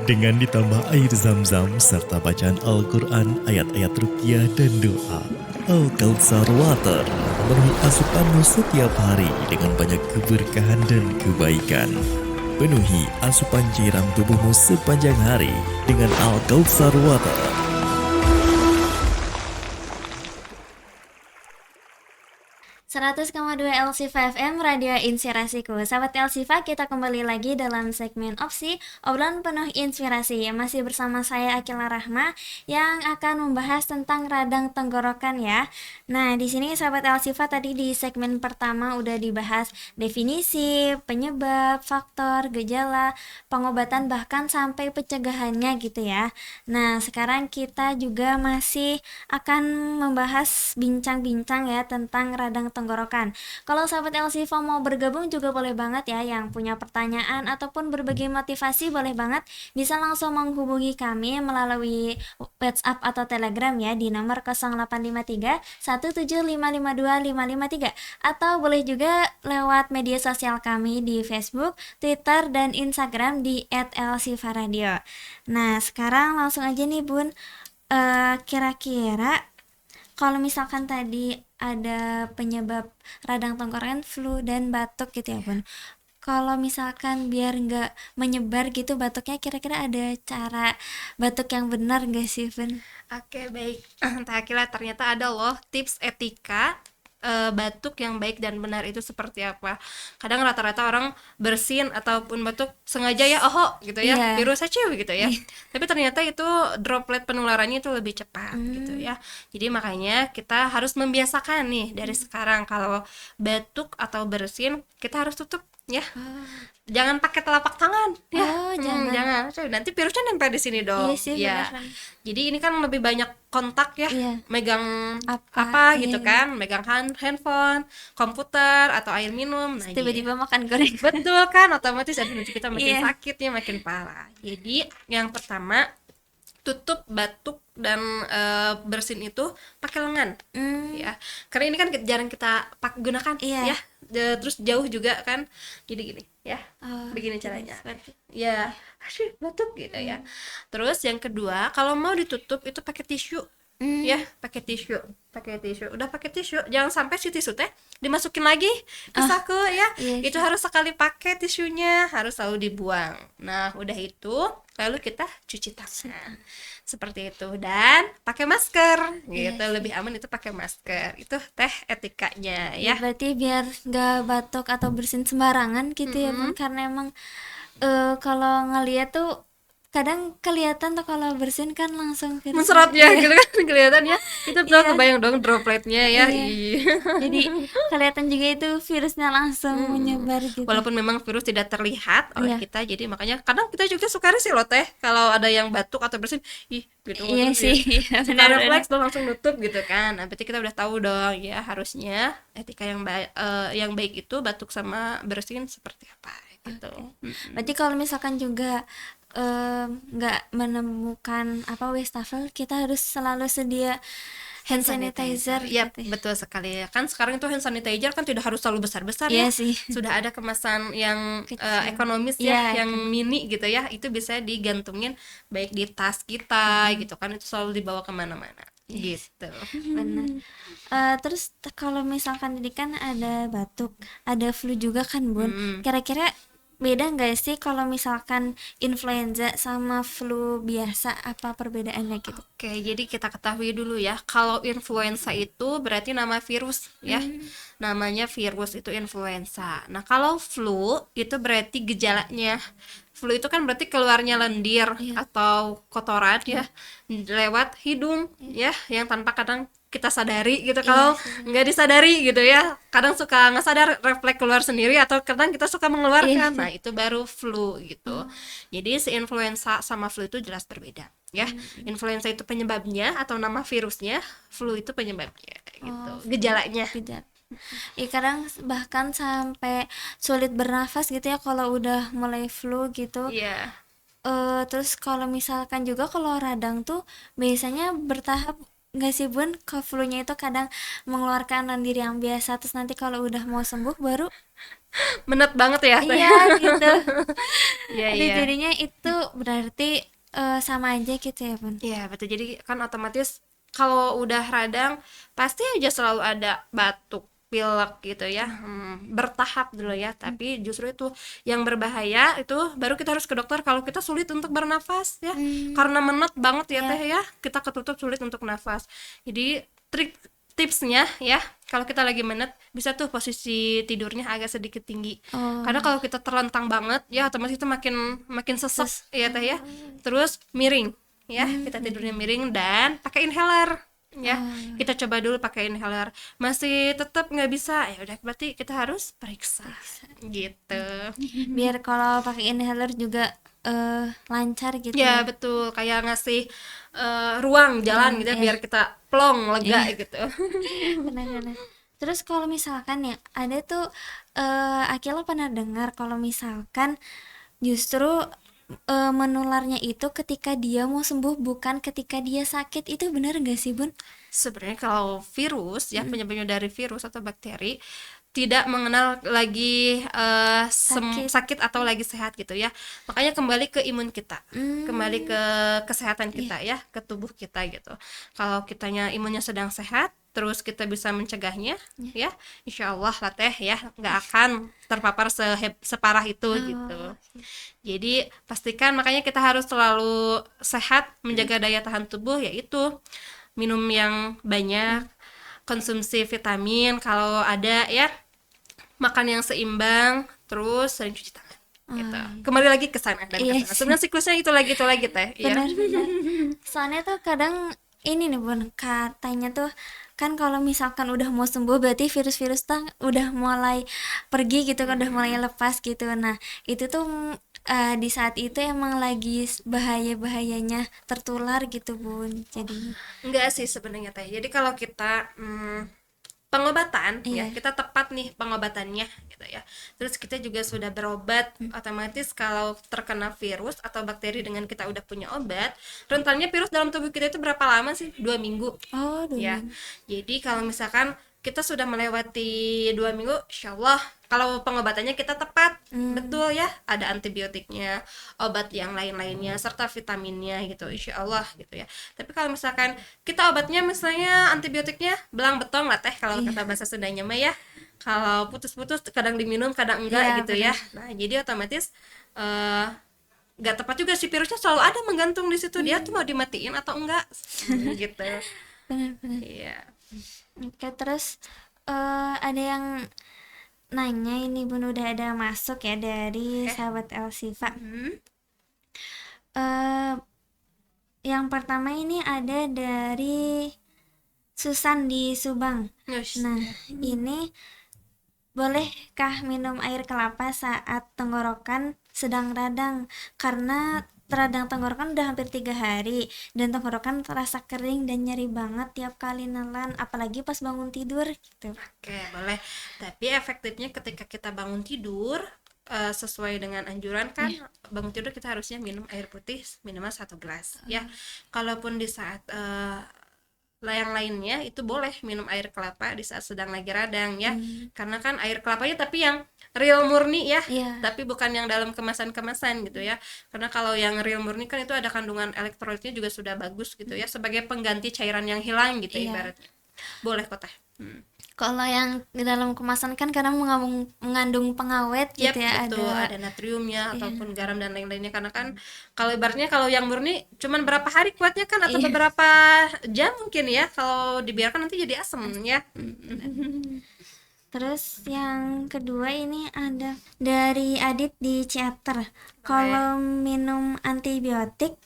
Dengan ditambah air zam-zam serta bacaan Al-Quran, ayat-ayat ruqyah dan doa, Al-Kautsar Water memenuhi asupanmu setiap hari dengan banyak keberkahan dan kebaikan. Penuhi asupan cairan tubuhmu sepanjang hari dengan Al-Kautsar Water. 100,2 L-Syifa FM Radio Inspirasiku. Sahabat L-Syifa, kita kembali lagi dalam segmen opsi obrolan penuh inspirasi. Masih bersama saya Akila Rahma yang akan membahas tentang radang tenggorokan ya. Nah, di sini sahabat L-Syifa tadi di segmen pertama udah dibahas definisi, penyebab, faktor, gejala, pengobatan bahkan sampai pencegahannya gitu ya. Nah, sekarang kita juga masih akan membahas bincang-bincang ya tentang radang tenggorokan. Kalau sahabat L-Syifa mau bergabung juga boleh banget ya, yang punya pertanyaan ataupun berbagi motivasi boleh banget bisa langsung menghubungi kami melalui WhatsApp atau Telegram ya di nomor 0853 17552 553 atau boleh juga lewat media sosial kami di Facebook, Twitter, dan Instagram di @lsyifa_radio. Nah, sekarang langsung aja nih Bun, kira-kira kalau misalkan tadi ada penyebab radang tenggorokan, flu dan batuk gitu ya Bun. Kalau misalkan biar nggak menyebar gitu batuknya, kira-kira ada cara batuk yang benar nggak sih Bun? Oke, baik. Teh Akila, ternyata ada loh tips etika batuk yang baik dan benar itu seperti apa. Kadang rata-rata orang bersin ataupun batuk sengaja ya, oh gitu ya, Iya. virus aja gitu ya. Tapi ternyata itu droplet penularannya itu lebih cepat gitu ya. Jadi makanya kita harus membiasakan nih dari sekarang kalau batuk atau bersin kita harus tutup ya. Jangan pakai telapak tangan ya. Oh, jangan. Jangan. Nanti virusnya nempel di sini dong. Iya sih, Ya. beneran. Jadi ini kan lebih banyak kontak ya, Iya. megang Apa, apa gitu iya. kan, megang handphone, komputer atau air minum. Nah, Tiba-tiba makan goreng. betul kan, otomatis nanti kita makin Iya. sakitnya makin parah. Jadi yang pertama tutup batuk dan bersin itu pakai lengan ya, karena ini kan jarang kita gunakan Iya. ya. Terus jauh juga kan, jadi gini ya, Oh, begini gitu, caranya seperti- ya, asyik batuk gitu ya. Terus yang kedua, kalau mau ditutup itu pakai tisu ya, pakai tisu, udah pakai tisu, jangan sampai si tisu teh dimasukin lagi ke saku ya. Iya Itu harus sekali pakai tisunya, harus selalu dibuang. Nah udah itu lalu kita cuci tangan seperti itu dan pakai masker gitu. Lebih aman itu pakai masker, itu teh etikanya Ya, ya. berarti biar nggak batuk atau bersin sembarangan gitu ya Bun, karena emang kalau ngeliat tuh kadang kelihatan tuh kalau bersin kan langsung virus. Menserap ya Iya. gitu kan kelihatannya. Itu tuh kebayang dong dropletnya ya. Iya. Jadi kelihatan juga itu virusnya langsung menyebar gitu. Walaupun memang virus tidak terlihat oleh Iya. kita, jadi makanya kadang kita juga suka risih loh teh kalau ada yang batuk atau bersin, ih gitu Iya terus sih, ya. iya, Suka benar-benar. refleks tuh langsung nutup gitu kan. Nah, berarti kita udah tahu dong ya, harusnya etika yang baik itu batuk sama bersin seperti apa gitu. Berarti kalau misalkan juga nggak menemukan apa wastafel, kita harus selalu sedia hand sanitizer Iya, gitu ya. betul sekali. Kan sekarang itu hand sanitizer kan tidak harus selalu besar-besar Iya ya. sih. Sudah ada kemasan yang Kecil. ekonomis Iya, ya, yang mini gitu ya. Itu bisa digantungin baik di tas kita gitu kan, itu selalu dibawa kemana-mana gitu. Benar. Terus kalau misalkan tadi kan ada batuk, ada flu juga kan Bun. Kira-kira beda nggak sih kalau misalkan influenza sama flu biasa, apa perbedaannya gitu? Oke, jadi kita ketahui dulu ya, kalau influenza itu berarti nama virus ya. Namanya virus itu influenza. Nah, kalau flu itu berarti gejalanya. Flu itu kan berarti keluarnya lendir atau kotoran ya lewat hidung ya, yang tanpa kadang kita sadari gitu. Kalau nggak disadari gitu ya, kadang suka nggak sadar refleks keluar sendiri atau kadang kita suka mengeluarkan. Nah, itu baru flu gitu. Jadi si influenza sama flu itu jelas berbeda ya. Influenza itu penyebabnya atau nama virusnya, flu itu penyebabnya gitu. Gejalanya. Tidak. Ya kadang bahkan sampai sulit bernafas gitu ya kalau udah mulai flu gitu. Iya. Terus kalau misalkan juga kalau radang tuh biasanya bertahap nggak sih Bun? Ke flu-nya itu kadang mengeluarkan lendir yang biasa, terus nanti kalau udah mau sembuh baru Menet banget ya. iya gitu. Iya, Jadi iya. jadinya itu berarti sama aja gitu ya Bun? Iya, betul. Jadi kan otomatis kalau udah radang pasti aja selalu ada batuk, pilek gitu ya. Bertahap dulu ya, tapi justru itu yang berbahaya, itu baru kita harus ke dokter kalau kita sulit untuk bernafas ya. Karena menet banget ya teh ya, kita ketutup sulit untuk nafas. Jadi tipsnya ya, kalau kita lagi menet bisa tuh posisi tidurnya agak sedikit tinggi. Karena kalau kita terlentang banget ya otomatis itu makin sesek ya teh ya. Terus miring ya, kita tidurnya miring dan pakai inhaler ya. Kita coba dulu pakai inhaler, masih tetap nggak bisa, ya udah berarti kita harus periksa gitu. Biar kalau pakai inhaler juga lancar gitu Ya betul, kayak ngasih ruang jalan gitu ya, biar kita plong lega gitu. Benar-benar. Terus kalau misalkan ya ada tuh Akila pernah dengar kalau misalkan justru menularnya itu ketika dia mau sembuh bukan ketika dia sakit, itu benar nggak sih Bun? Sebenarnya kalau virus ya, penyebabnya dari virus atau bakteri tidak mengenal lagi sakit atau lagi sehat gitu ya. Makanya kembali ke imun kita, kembali ke kesehatan kita ya, ke tubuh kita gitu. Kalau kitanya imunnya sedang sehat, terus kita bisa mencegahnya ya, insya Allah lah teh ya nggak akan terpapar separah itu gitu. Jadi pastikan, makanya kita harus selalu sehat, menjaga daya tahan tubuh, yaitu minum yang banyak, konsumsi vitamin kalau ada ya, makan yang seimbang, terus sering cuci tangan gitu. Kembali lagi ke sana dan Iya ke sana. Sebenarnya siklusnya itu lagi teh. Iya. Benar-benar. Soalnya tuh kadang ini nih Bun, katanya tuh kan kalau misalkan udah mau sembuh berarti virus-virus tuh udah mulai pergi gitu kan, udah mulai lepas gitu. Nah, itu tuh di saat itu emang lagi bahaya-bahayanya tertular gitu Bun. Jadi Enggak sih sebenarnya teh. Jadi kalau kita pengobatan ya, Iya. kita tepat nih pengobatannya gitu ya. Terus kita juga sudah berobat, otomatis kalau terkena virus atau bakteri dengan kita udah punya obat, rentannya virus dalam tubuh kita itu berapa lama sih? 2 minggu. oh Ya, dulu. jadi kalau misalkan kita sudah melewati 2 minggu, insya Allah kalau pengobatannya kita tepat, betul ya, ada antibiotiknya, obat yang lain-lainnya, serta vitaminnya gitu, insya Allah gitu ya. Tapi kalau misalkan kita obatnya misalnya antibiotiknya belang betong lah teh, kalau kata bahasa Sundanya mah ya, kalau putus-putus kadang diminum, kadang enggak Iya, gitu ya. Nah, jadi otomatis eh nggak tepat juga si virusnya selalu ada menggantung di situ, dia tuh mau dimatiin atau enggak gitu. Benar-benar. Iya. Oke, terus ada yang nanya ini Bun, udah ada masuk ya dari sahabat Elsifa. Eh yang pertama ini ada dari Susan di Subang. Yes. Nah, ini bolehkah minum air kelapa saat tenggorokan sedang radang? Karena radang tenggorokan udah hampir 3 hari dan tenggorokan terasa kering dan nyeri banget tiap kali nelan, apalagi pas bangun tidur gitu. Oke, boleh. Tapi efektifnya ketika kita bangun tidur, sesuai dengan anjuran kan, bangun tidur kita harusnya minum air putih minimal 1 gelas ya. Kalaupun di saat yang lainnya itu boleh minum air kelapa di saat sedang lagi radang ya, karena kan air kelapanya tapi yang real murni ya, Iya. tapi bukan yang dalam kemasan-kemasan gitu ya, karena kalau yang real murni kan itu ada kandungan elektrolitnya juga sudah bagus gitu ya, sebagai pengganti cairan yang hilang gitu Iya. ibaratnya. Boleh kok teh. Kalau yang di dalam kemasan kan kadang mengandung pengawet Yap, gitu ya, betul. Ada natriumnya ataupun garam dan lain-lainnya, karena kan kalau ibaratnya kalau yang murni cuman berapa hari kuatnya kan, atau beberapa jam mungkin ya, kalau dibiarkan nanti jadi asam ya. Terus yang kedua ini ada dari Adit di Ciater. Kalau minum antibiotik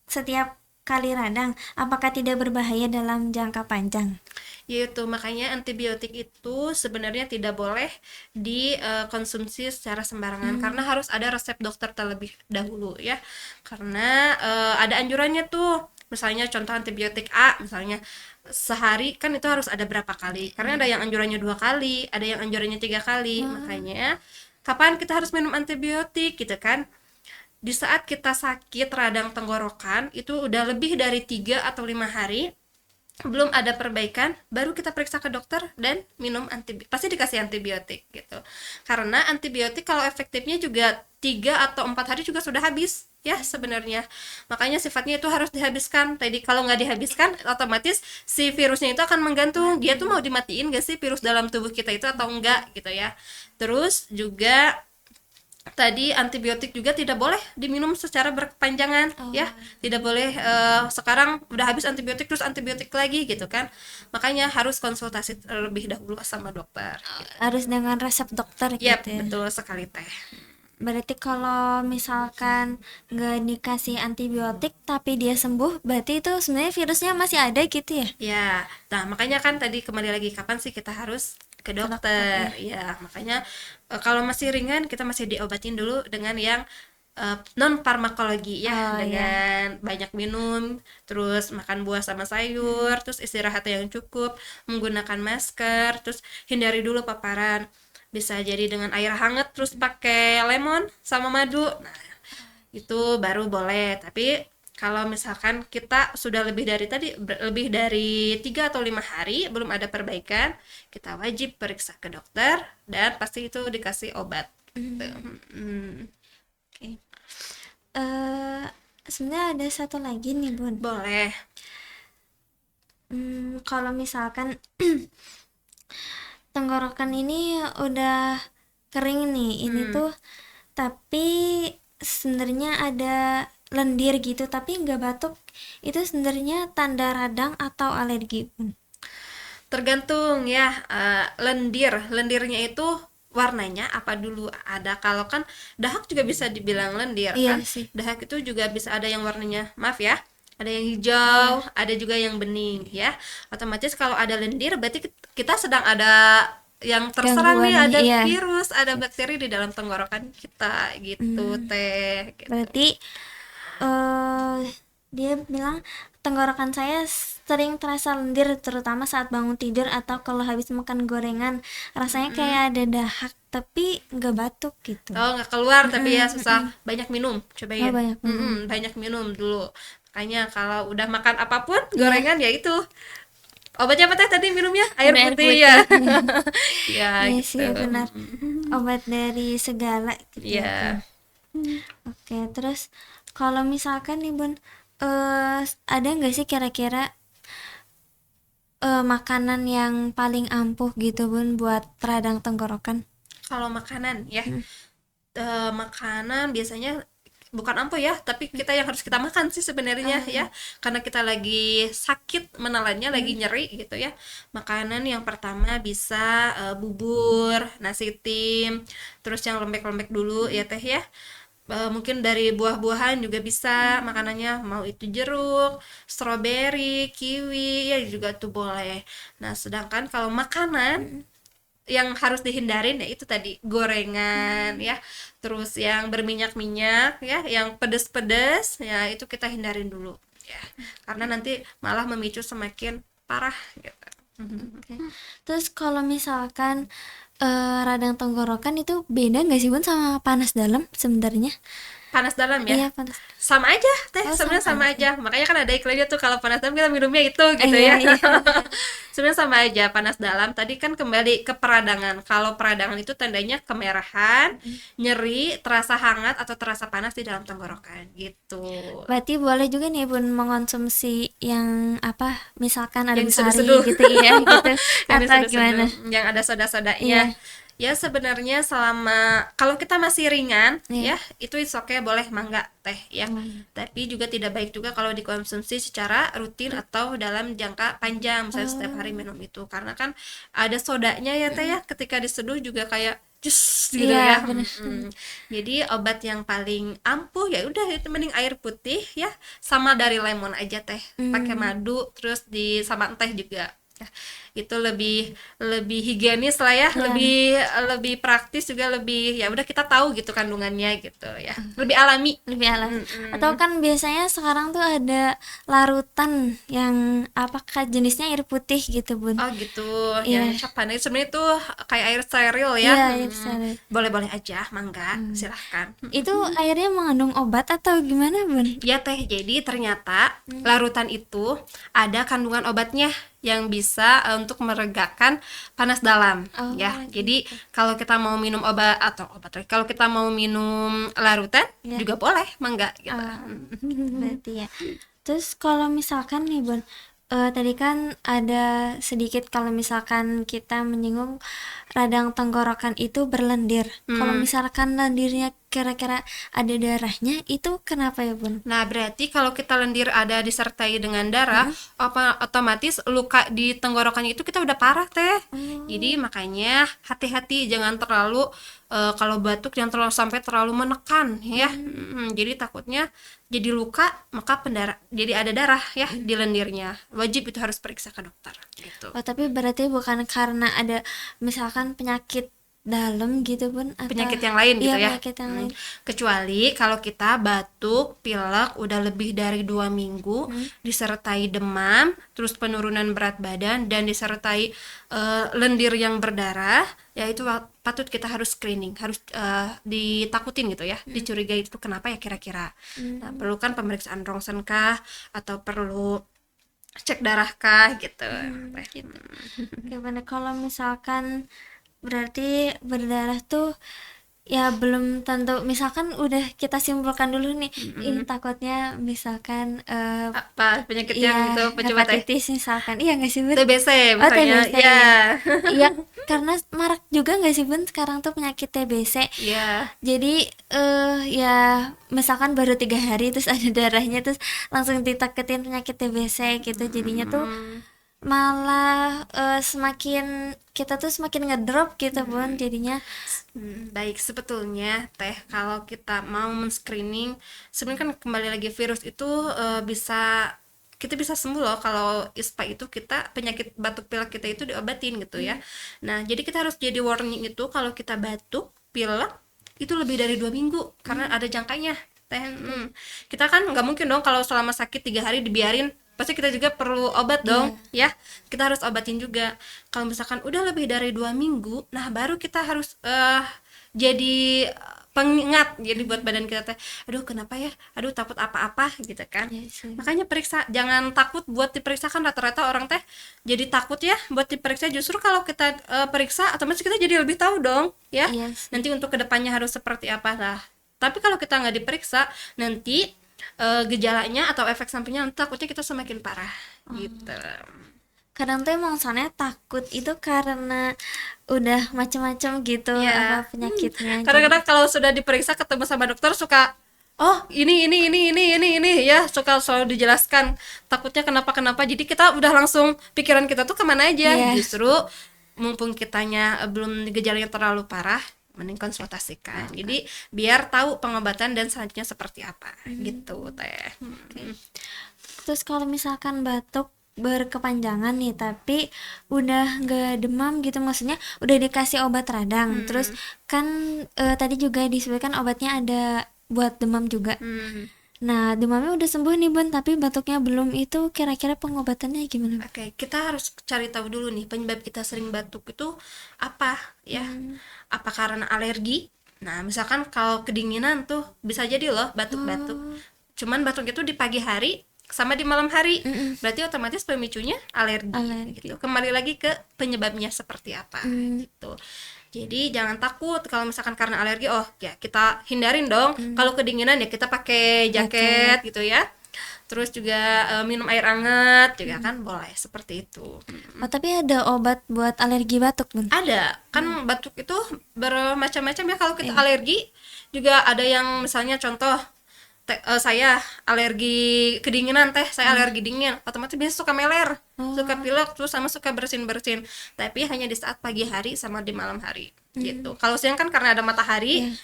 setiap kali radang, apakah tidak berbahaya dalam jangka panjang? Yaitu makanya antibiotik itu sebenarnya tidak boleh dikonsumsi secara sembarangan, karena harus ada resep dokter terlebih dahulu ya, karena ada anjurannya tuh, misalnya contoh antibiotik A misalnya sehari kan itu harus ada berapa kali, karena ada yang anjurannya 2 kali, ada yang anjurannya 3 kali. Makanya kapan kita harus minum antibiotik gitu kan, di saat kita sakit radang tenggorokan itu udah lebih dari 3 atau 5 hari belum ada perbaikan, baru kita periksa ke dokter dan minum pasti dikasih antibiotik gitu. Karena antibiotik kalau efektifnya juga 3 atau 4 hari juga sudah habis ya sebenarnya. Makanya sifatnya itu harus dihabiskan. Tadi kalau nggak dihabiskan, otomatis si virusnya itu akan menggantung. Dia tuh mau dimatiin gak sih virus dalam tubuh kita itu atau enggak gitu ya. Terus juga tadi antibiotik juga tidak boleh diminum secara berkepanjangan ya, tidak boleh sekarang udah habis antibiotik terus antibiotik lagi gitu kan, makanya harus konsultasi terlebih dahulu sama dokter gitu. Harus dengan resep dokter Yap, gitu ya. betul sekali teh. Berarti kalau misalkan nggak dikasih antibiotik tapi dia sembuh, berarti itu sebenarnya virusnya masih ada gitu ya? Ya, nah makanya kan tadi kembali lagi, kapan sih kita harus ke dokter ya, makanya kalau masih ringan kita masih diobatin dulu dengan yang non farmakologi ya, dengan banyak minum, terus makan buah sama sayur, terus istirahat yang cukup, menggunakan masker, terus hindari dulu paparan, bisa jadi dengan air hangat terus pakai lemon sama madu. Nah, itu baru boleh. Tapi kalau misalkan kita sudah lebih dari 3 atau 5 hari belum ada perbaikan, kita wajib periksa ke dokter dan pasti itu dikasih obat gitu. Oke. Sebenarnya ada satu lagi nih Bun. Boleh. Kalau misalkan tenggorokan ini udah kering nih, ini tuh tapi sebenarnya ada lendir gitu tapi nggak batuk, itu sebenarnya tanda radang atau alergi Bun? Tergantung ya, lendirnya itu warnanya apa dulu ada. Kalau kan dahak juga bisa dibilang lendir Iya kan. sih. Dahak itu juga bisa ada yang warnanya, maaf ya, ada yang hijau, ada juga yang bening ya. Otomatis kalau ada lendir berarti kita sedang ada yang terserang nih, Gangguan, ada iya. virus, ada bakteri di dalam tenggorokan kita gitu teh gitu. Berarti dia bilang tenggorokan saya sering terasa lendir terutama saat bangun tidur atau kalau habis makan gorengan. Rasanya kayak ada dahak tapi nggak batuk gitu. Oh, nggak keluar tapi ya susah. Banyak minum, cobain. Oh, banyak minum. Banyak minum dulu. Makanya kalau udah makan apapun gorengan ya itu. Obatnya apa teh tadi minumnya? Air Air putih putih. ya. Ya Iya gitu. sih benar. Obat dari segala gitu ya, Iya. Bun. Oke, terus kalau misalkan nih Bun, ada nggak sih kira-kira makanan yang paling ampuh gitu Bun buat radang tenggorokan? Kalau makanan ya, makanan biasanya bukan ampuh ya, tapi kita yang harus kita makan sih sebenarnya ya, karena kita lagi sakit menelannya, lagi nyeri gitu ya. Makanan yang pertama bisa bubur, nasi tim, terus yang lembek-lembek dulu ya teh ya. Mungkin dari buah-buahan juga bisa makanannya, mau itu jeruk, stroberi, kiwi ya juga tuh boleh. Nah, sedangkan kalau makanan yang harus dihindarin ya itu tadi gorengan ya, terus yang berminyak-minyak ya, yang pedes-pedes ya itu kita hindarin dulu ya, karena nanti malah memicu semakin parah gitu. Oke. Terus kalau misalkan radang tenggorokan itu beda nggak sih Bun sama panas dalam sebenarnya? Panas dalam ya, Iya, panas. sama aja teh, Oh, sebenarnya sama sama aja, makanya kan ada iklannya tuh kalau panas dalam kita minumnya itu gitu Iya, ya. iya. Sebenarnya sama aja panas dalam. Tadi kan kembali ke peradangan. Kalau peradangan itu tandanya kemerahan, nyeri, terasa hangat atau terasa panas di dalam tenggorokan gitu. Berarti boleh juga nih Bun mengonsumsi yang apa, misalkan ada Yang besari diseduh-seduh. gitu iya gitu Yang atau diseduh-seduh, gimana? yang ada soda-sodanya. Iya. Ya sebenarnya selama kalau kita masih ringan Iya. ya itu is oke, boleh mangga teh ya. Tapi juga tidak baik juga kalau dikonsumsi secara rutin atau dalam jangka panjang, misalnya setiap hari minum itu, karena kan ada sodanya ya teh ya, ketika diseduh juga kayak jus gitu Iya, ya. bener. Jadi obat yang paling ampuh ya udah itu mending air putih ya, sama dari lemon aja teh, pakai madu terus di sama teh juga ya. Itu lebih higienis lah ya, lebih praktis juga, lebih ya udah kita tahu gitu kandungannya gitu ya, lebih alami. Lebih alami. Atau kan biasanya sekarang tuh ada larutan yang apakah jenisnya air putih gitu Bun. Oh gitu, Iya. yang capan itu sebenarnya itu kayak air steril ya. Iya, air steril. Boleh-boleh aja, mangga, silahkan. Itu airnya mengandung obat atau gimana Bun? Ya teh, jadi ternyata larutan itu ada kandungan obatnya yang bisa untuk meregakan panas dalam Oh, ya. Jadi kalau kita mau minum kalau kita mau minum larutan juga boleh, mangga gitu. Berarti ya. Terus kalau misalkan nih Bun, tadi kan ada sedikit kalau misalkan kita menyinggung radang tenggorokan itu berlendir. Kalau misalkan lendirnya kira-kira ada darahnya, itu kenapa ya Bun? Nah, berarti kalau kita lendir ada disertai dengan darah, otomatis luka di tenggorokannya itu kita udah parah teh. Jadi makanya hati-hati, jangan terlalu kalau batuk jangan terlalu sampai terlalu menekan ya. Jadi takutnya jadi luka, maka jadi ada darah ya di lendirnya. Wajib itu harus periksa ke dokter gitu. Oh, tapi berarti bukan karena ada misalkan penyakit dalam gitu Bun, atau Penyakit yang lain gitu iya, ya. penyakit yang lain. Kecuali kalau kita batuk, pilek udah lebih dari 2 minggu, disertai demam, terus penurunan berat badan dan disertai lendir yang berdarah, ya itu patut kita harus screening, harus ditakutin gitu ya, dicurigai itu kenapa ya kira-kira. Nah, perlu kan pemeriksaan rongsen kah atau perlu cek darah kah gitu. Gimana kalau misalkan berarti berdarah tuh ya belum tentu, misalkan udah kita simpulkan dulu nih, ini takutnya misalkan Apa penyakit yang iya, itu coba teh? hepatitis misalkan, iya nggak sih Bun? TBC Oh, misalnya. TBC, Ya. Iya, karena marak juga nggak sih Bun sekarang tuh penyakit TBC. Ya. Jadi ya misalkan baru 3 hari terus ada darahnya terus langsung ditakutin penyakit TBC gitu, jadinya tuh malah semakin kita tuh semakin ngedrop gitu Bun jadinya. Baik, sebetulnya Teh, kalau kita mau men-screening, sebenarnya kan kembali lagi virus itu kita bisa sembuh loh kalau ISPA itu penyakit batuk pilek kita itu diobatin gitu ya. Nah, jadi kita harus jadi warning itu kalau kita batuk pilek itu lebih dari 2 minggu karena ada jangkanya. Teh, kita kan nggak mungkin dong kalau selama sakit 3 hari dibiarin, pasti kita juga perlu obat dong, ya. Kita harus obatin juga. Kalau misalkan udah lebih dari 2 minggu, nah baru kita harus jadi pengingat, jadi buat badan kita teh, aduh kenapa ya, aduh takut apa-apa gitu kan. Makanya periksa, jangan takut buat diperiksa, kan rata-rata orang teh jadi takut ya buat diperiksa. Justru kalau kita periksa, otomatis kita jadi lebih tahu dong ya. Iya sih. Nanti untuk kedepannya harus seperti apa lah. Tapi kalau kita nggak diperiksa, nanti gejalanya atau efek sampingnya nanti takutnya kita semakin parah gitu. Kadang tuh emang soalnya takut itu karena udah macam-macam gitu Iya. apa penyakitnya. Kadang-kadang kalau sudah diperiksa ketemu sama dokter suka, oh ini ya, suka selalu dijelaskan takutnya kenapa, jadi kita udah langsung pikiran kita tuh kemana aja. Iya. Justru mumpung kitanya belum gejalanya terlalu parah, mending konsultasikan. Jadi biar tahu pengobatan dan selanjutnya seperti apa gitu Teh. Terus kalau misalkan batuk berkepanjangan nih tapi udah nggak demam gitu, maksudnya udah dikasih obat radang, terus kan tadi juga disebutkan obatnya ada buat demam juga. Nah demamnya udah sembuh nih Bun, tapi batuknya belum, itu kira-kira pengobatannya gimana? Oke, kita harus cari tahu dulu nih penyebab kita sering batuk itu apa ya. Apa karena alergi? Nah, misalkan kalau kedinginan tuh bisa jadi loh batuk-batuk. Cuman batuk itu di pagi hari sama di malam hari. Berarti otomatis pemicunya alergi. Gitu. Kembali lagi ke penyebabnya seperti apa gitu. Jadi jangan takut kalau misalkan karena alergi, oh ya kita hindarin dong. Kalau kedinginan ya kita pakai jaket gitu ya. Terus juga minum air hangat juga kan boleh seperti itu. Oh tapi ada obat buat alergi batuk Bun? Ada, kan batuk itu bermacam-macam ya. Kalau kita alergi juga ada yang misalnya contoh saya alergi kedinginan Teh, saya alergi dingin, otomatis biasanya suka meler, suka pilek, terus sama suka bersin-bersin. Tapi hanya di saat pagi hari sama di malam hari gitu. Kalau siang kan karena ada matahari,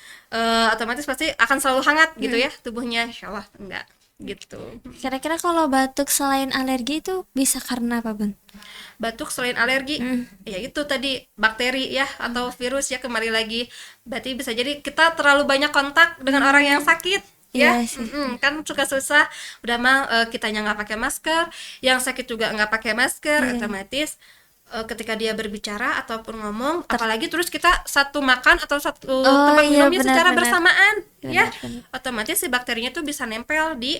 otomatis pasti akan selalu hangat gitu ya tubuhnya. Insyaallah enggak gitu. Kira-kira kalau batuk selain alergi itu bisa karena apa Bun? Batuk selain alergi ya itu tadi bakteri ya atau virus ya, kembali lagi berarti bisa jadi kita terlalu banyak kontak dengan orang yang sakit ya. Iya sih. Kan suka susah udah mah kitanya nggak pakai masker, yang sakit juga nggak pakai masker, otomatis ketika dia berbicara ataupun ngomong apalagi terus kita satu makan atau satu tempat minumnya secara bersamaan ya, otomatis si bakterinya tuh bisa nempel di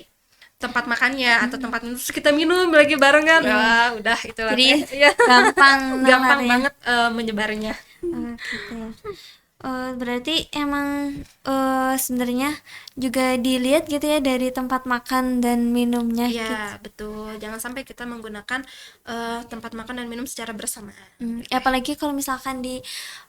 tempat makannya atau tempat minum, terus kita minum lagi barengan. Wah udah itulah Jadi ya. gampang Gampang nularnya. banget menyebarnya. Gitu ya. Berarti emang sebenarnya juga dilihat gitu ya dari tempat makan dan minumnya gitu. Iya betul, jangan sampai kita menggunakan tempat makan dan minum secara bersamaan. Apalagi kalau misalkan di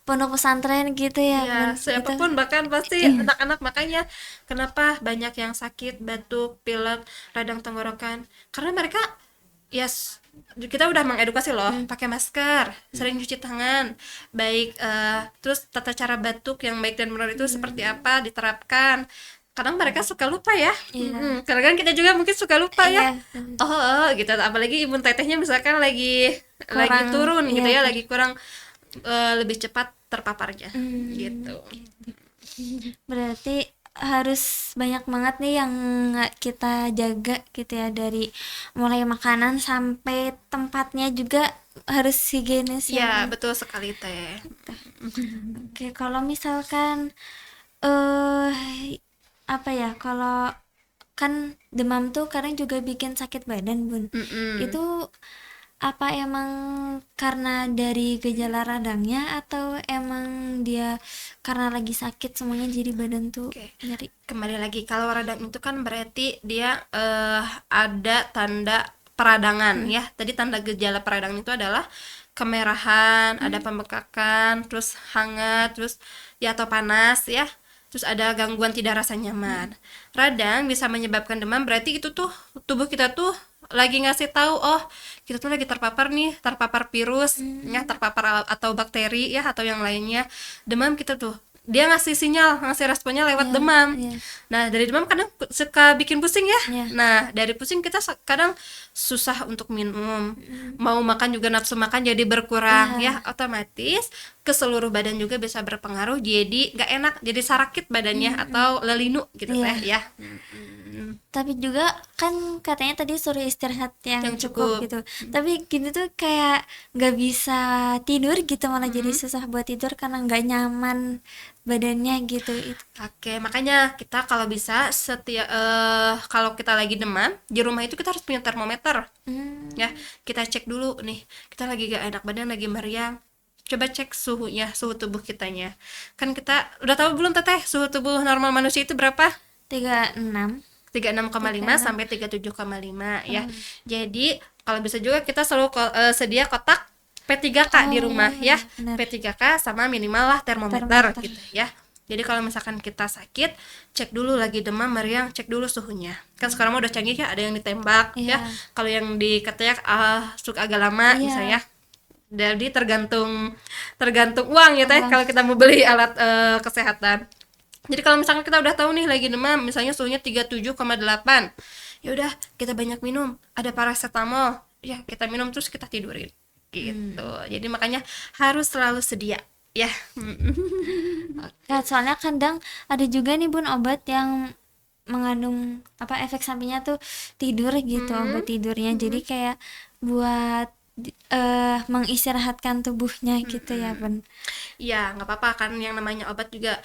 pondok pesantren gitu ya Ya, Bun, siapapun bahkan pasti anak-anak, makanya kenapa banyak yang sakit batuk, pilek, radang tenggorokan, karena mereka kita udah mengedukasi loh, pakai masker, sering cuci tangan, baik terus tata cara batuk yang baik dan benar itu seperti apa diterapkan. Kadang mereka suka lupa ya, kadang kita juga mungkin suka lupa ya. Gitu, apalagi imun tetehnya misalkan lagi turun gitu ya, lagi kurang lebih cepat terpaparnya gitu. Berarti harus banyak banget nih yang kita jaga gitu ya, dari mulai makanan sampai tempatnya juga harus higienis Ya betul sekali Teh. Oke, kalau misalkan apa ya, kalau kan demam tuh kadang juga bikin sakit badan Bun. Itu apa emang karena dari gejala radangnya atau emang dia karena lagi sakit semuanya jadi badan tuh nyeri? Kembali lagi, kalau radang itu kan berarti dia ada tanda peradangan ya. Tadi tanda gejala peradangan itu adalah kemerahan, ada pembekakan, terus hangat, terus ya atau panas ya. Terus ada gangguan tidak rasa nyaman. Radang bisa menyebabkan demam, berarti itu tuh tubuh kita tuh lagi ngasih tahu, oh kita tuh lagi terpapar virus ya, terpapar atau bakteri ya, atau yang lainnya, demam, kita tuh dia ngasih sinyal, ngasih responnya lewat demam. Nah dari demam kadang suka bikin pusing ya. Nah dari pusing kita kadang susah untuk minum, mau makan juga nafsu makan jadi berkurang ya, otomatis ke seluruh badan juga bisa berpengaruh, jadi nggak enak, jadi sarakit badannya atau lelinu gitu ya. Tapi juga kan katanya tadi suruh istirahat yang Yang cukup cukup. gitu. Tapi gini tuh kayak nggak bisa tidur gitu, malah jadi susah buat tidur karena nggak nyaman badannya gitu. Oke, makanya kita kalau bisa kalau kita lagi demam di rumah itu kita harus punya termometer. Ya, kita cek dulu nih, kita lagi gak enak badan, lagi meriang. Coba cek suhunya, suhu tubuh kitanya. Kan kita udah tahu belum Teteh, suhu tubuh normal manusia itu berapa? 36. 36,5 sampai 37,5 ya. Jadi kalau bisa juga kita selalu sedia kotak P3K di rumah ya. benar. P3K sama minimal lah termometer gitu ya. Jadi kalau misalkan kita sakit, cek dulu lagi demam, meriang, cek dulu suhunya. Kan sekarang mah udah canggih ya, ada yang ditembak ya. Kalau yang diketek suka agak lama bisa ya. Jadi tergantung uang ya Teh kalau kita mau beli alat kesehatan. Jadi kalau misalkan kita udah tahu nih lagi demam, misalnya suhunya 37,8, ya udah kita banyak minum, ada paracetamol, ya kita minum terus kita tidurin gitu. Jadi makanya harus selalu sedia ya. Ya, soalnya kadang ada juga nih Bun obat yang mengandung efek sampingnya tuh tidur gitu, obat tidurnya. Jadi kayak buat mengistirahatkan tubuhnya gitu ya Bun. Iya, nggak apa-apa kan, yang namanya obat juga.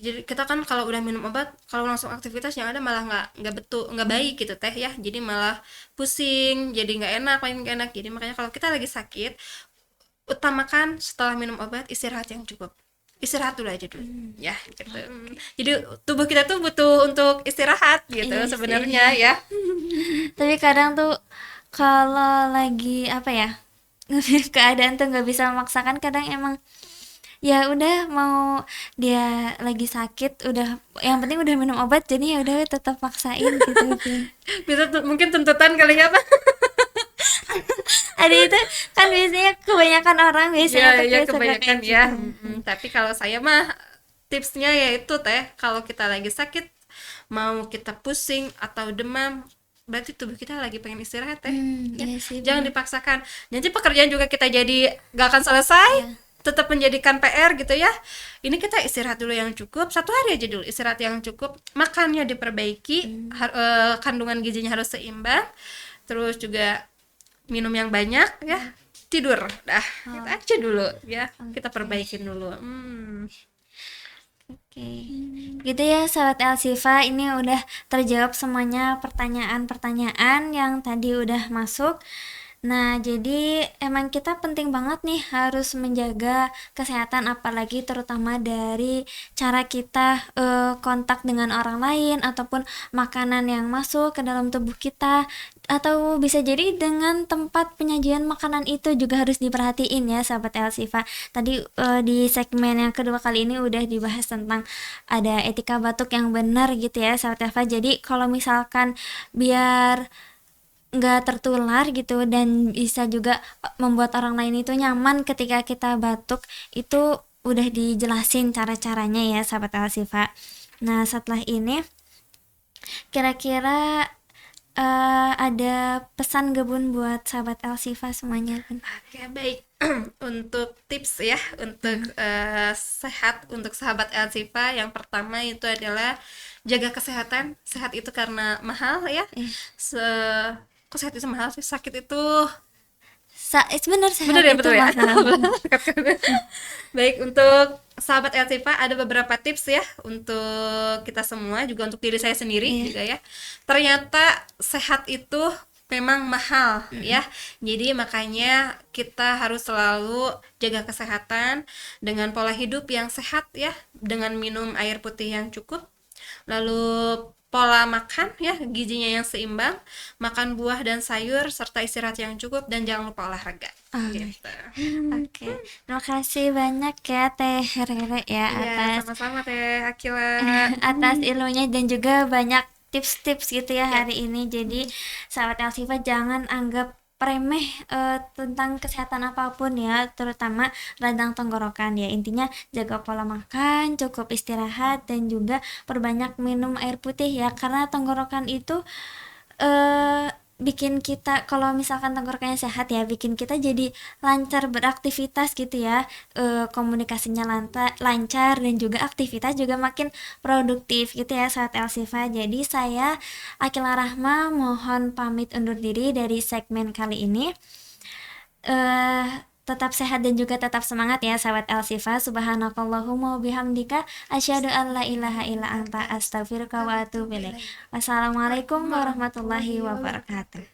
Jadi kita kan kalau udah minum obat, kalau langsung aktivitas yang ada malah nggak baik gitu Teh ya. Jadi malah pusing, jadi nggak enak, paling nggak enak. Jadi makanya kalau kita lagi sakit, utamakan setelah minum obat istirahat yang cukup. Istirahat dulu aja dulu ya gitu. Jadi tubuh kita tuh butuh untuk istirahat gitu Iya sih. sebenarnya ya. Tapi kadang tuh kalau lagi keadaan tuh nggak bisa memaksakan, kadang emang ya udah, mau dia lagi sakit udah, yang penting udah minum obat, jadi ya udah tetap paksain gitu. Bisa mungkin tuntutan kali ya Pak. Ada itu kan biasanya kebanyakan orang biasanya tuh Ya kayak suka kebanyakan kayak ya. gitu. Tapi kalau saya mah tipsnya yaitu Teh, kalau kita lagi sakit, mau kita pusing atau demam, berarti tubuh kita lagi pengen istirahat Teh. Ya, Iya sih, jangan dipaksakan. Nanti pekerjaan juga kita jadi gak akan selesai. Tetap menjadikan PR gitu ya. Ini kita istirahat dulu yang cukup, 1 hari aja dulu istirahat yang cukup, makannya diperbaiki, kandungan gizinya harus seimbang, terus juga minum yang banyak ya, tidur dah, itu aja dulu ya, kita perbaikin dulu. Oke. Gitu ya sahabat Elsifa, ini udah terjawab semuanya pertanyaan-pertanyaan yang tadi udah masuk. Nah, jadi emang kita penting banget nih harus menjaga kesehatan, apalagi terutama dari cara kita kontak dengan orang lain ataupun makanan yang masuk ke dalam tubuh kita, atau bisa jadi dengan tempat penyajian makanan itu juga harus diperhatiin ya sahabat Elsifa. Tadi di segmen yang kedua kali ini udah dibahas tentang ada etika batuk yang benar gitu ya sahabat Elsifa. Jadi kalau misalkan biar nggak tertular gitu dan bisa juga membuat orang lain itu nyaman ketika kita batuk, itu udah dijelasin cara-caranya ya sahabat Elsifa. Nah setelah ini kira-kira ada pesan Bun buat sahabat Elsifa semuanya Bun? Oke, baik. Untuk tips ya untuk sehat untuk sahabat Elsifa, yang pertama itu adalah jaga kesehatan. Sehat itu karena mahal ya. Kok sehat itu mahal sih? Sakit itu Bener, sehat bener ya, itu betul ya. mahal. Baik, untuk sahabat Elsifa ada beberapa tips ya untuk kita semua, juga untuk diri saya sendiri juga ya. Ternyata sehat itu memang mahal ya. Jadi makanya kita harus selalu jaga kesehatan dengan pola hidup yang sehat ya, dengan minum air putih yang cukup, lalu pola makan ya, gizinya yang seimbang, makan buah dan sayur, serta istirahat yang cukup, dan jangan lupa olahraga. Gitu. Oke, terima kasih banyak ya Teh Rere ya Iya, atas sama-sama Teh Akila. atas ilmunya dan juga banyak tips-tips gitu ya hari ini. Jadi sahabat Elsifa jangan anggap remeh tentang kesehatan apapun ya, terutama radang tenggorokan ya. Intinya jaga pola makan, cukup istirahat, dan juga perbanyak minum air putih ya, karena tenggorokan itu bikin kita, kalau misalkan tenggorokannya sehat ya, bikin kita jadi lancar beraktivitas gitu ya, komunikasinya lancar, dan juga aktivitas juga makin produktif gitu ya saat Elsifa. Jadi saya Akila Rahma mohon pamit undur diri dari segmen kali ini. Tetap sehat dan juga tetap semangat ya sahabat Elsifa. Subhanakallahumma wa bihamdika asyhadu an la ilaha illa anta astaghfiruka wa atubu ilaik. Wassalamualaikum warahmatullahi wabarakatuh.